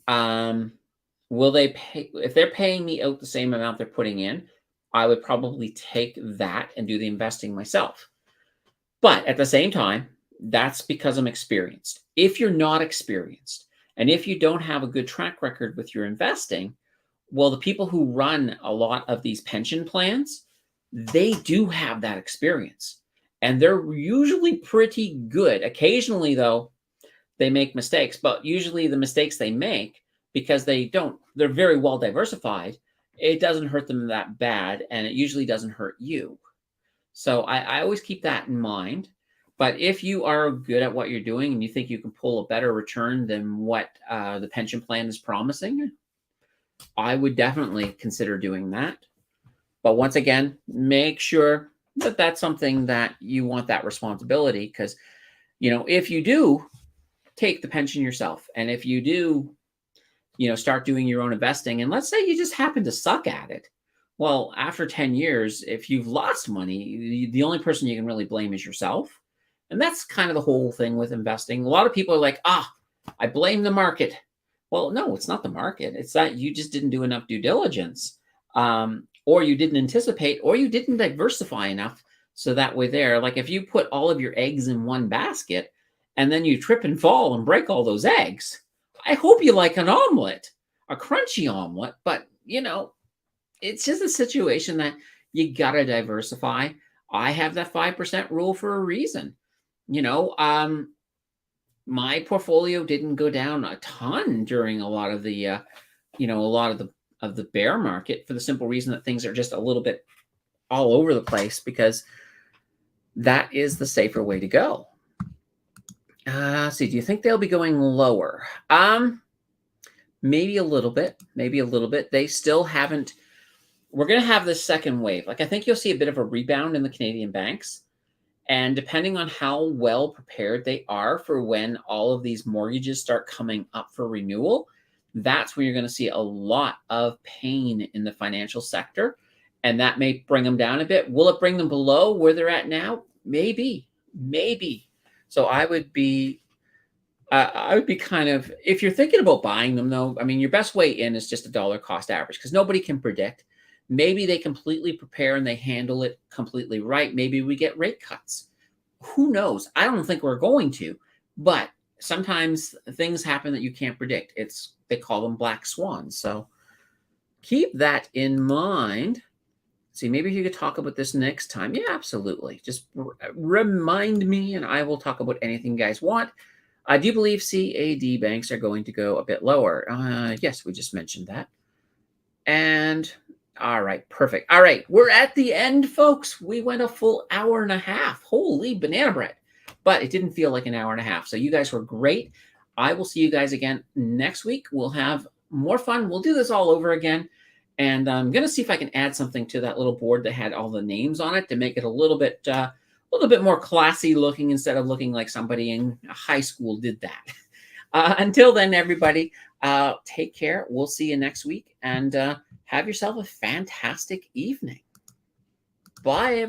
will they pay? If they're paying me out the same amount they're putting in, I would probably take that and do the investing myself. But at the same time, that's because I'm experienced. If you're not experienced, and if you don't have a good track record with your investing, well, the people who run a lot of these pension plans, they do have that experience. And they're usually pretty good. Occasionally, though, they make mistakes. But usually the mistakes they make, because they're very well diversified, it doesn't hurt them that bad, and it usually doesn't hurt you. So I always keep that in mind. But if you are good at what you're doing and you think you can pull a better return than what the pension plan is promising, I would definitely consider doing that. But once again, make sure that that's something that you want that responsibility, because, if you do take the pension yourself, and if you do, start doing your own investing, and let's say you just happen to suck at it, well, after 10 years, if you've lost money, the only person you can really blame is yourself. And that's kind of the whole thing with investing. A lot of people are like, I blame the market. Well, no, it's not the market. It's that you just didn't do enough due diligence, or you didn't anticipate, or you didn't diversify enough. So that way like if you put all of your eggs in one basket and then you trip and fall and break all those eggs. I hope you like an omelet, a crunchy omelet, but it's just a situation that you got to diversify. I have that 5% rule for a reason. My portfolio didn't go down a ton during a lot of the bear market, for the simple reason that things are just a little bit all over the place, because that is the safer way to go. See, do you think they'll be going lower? Maybe a little bit. They still haven't. We're going to have this second wave. I think you'll see a bit of a rebound in the Canadian banks. And depending on how well prepared they are for when all of these mortgages start coming up for renewal, that's when you're going to see a lot of pain in the financial sector. And that may bring them down a bit. Will it bring them below where they're at now? Maybe. So I would be kind of, if you're thinking about buying them though, your best way in is just a dollar cost average, because nobody can predict. Maybe they completely prepare and they handle it completely right. Maybe we get rate cuts. Who knows? I don't think we're going to, but sometimes things happen that you can't predict. They call them black swans. So keep that in mind. See, maybe you could talk about this next time. Yeah, absolutely. Just remind me and I will talk about anything you guys want. I do believe CAD banks are going to go a bit lower. Yes, we just mentioned that. And all right, perfect. All right, we're at the end, folks. We went a full hour and a half. Holy banana bread. But it didn't feel like an hour and a half. So you guys were great. I will see you guys again next week. We'll have more fun. We'll do this all over again. And I'm going to see if I can add something to that little board that had all the names on it to make it a little bit more classy looking, instead of looking like somebody in high school did that. Until then, everybody, take care. We'll see you next week, and have yourself a fantastic evening. Bye.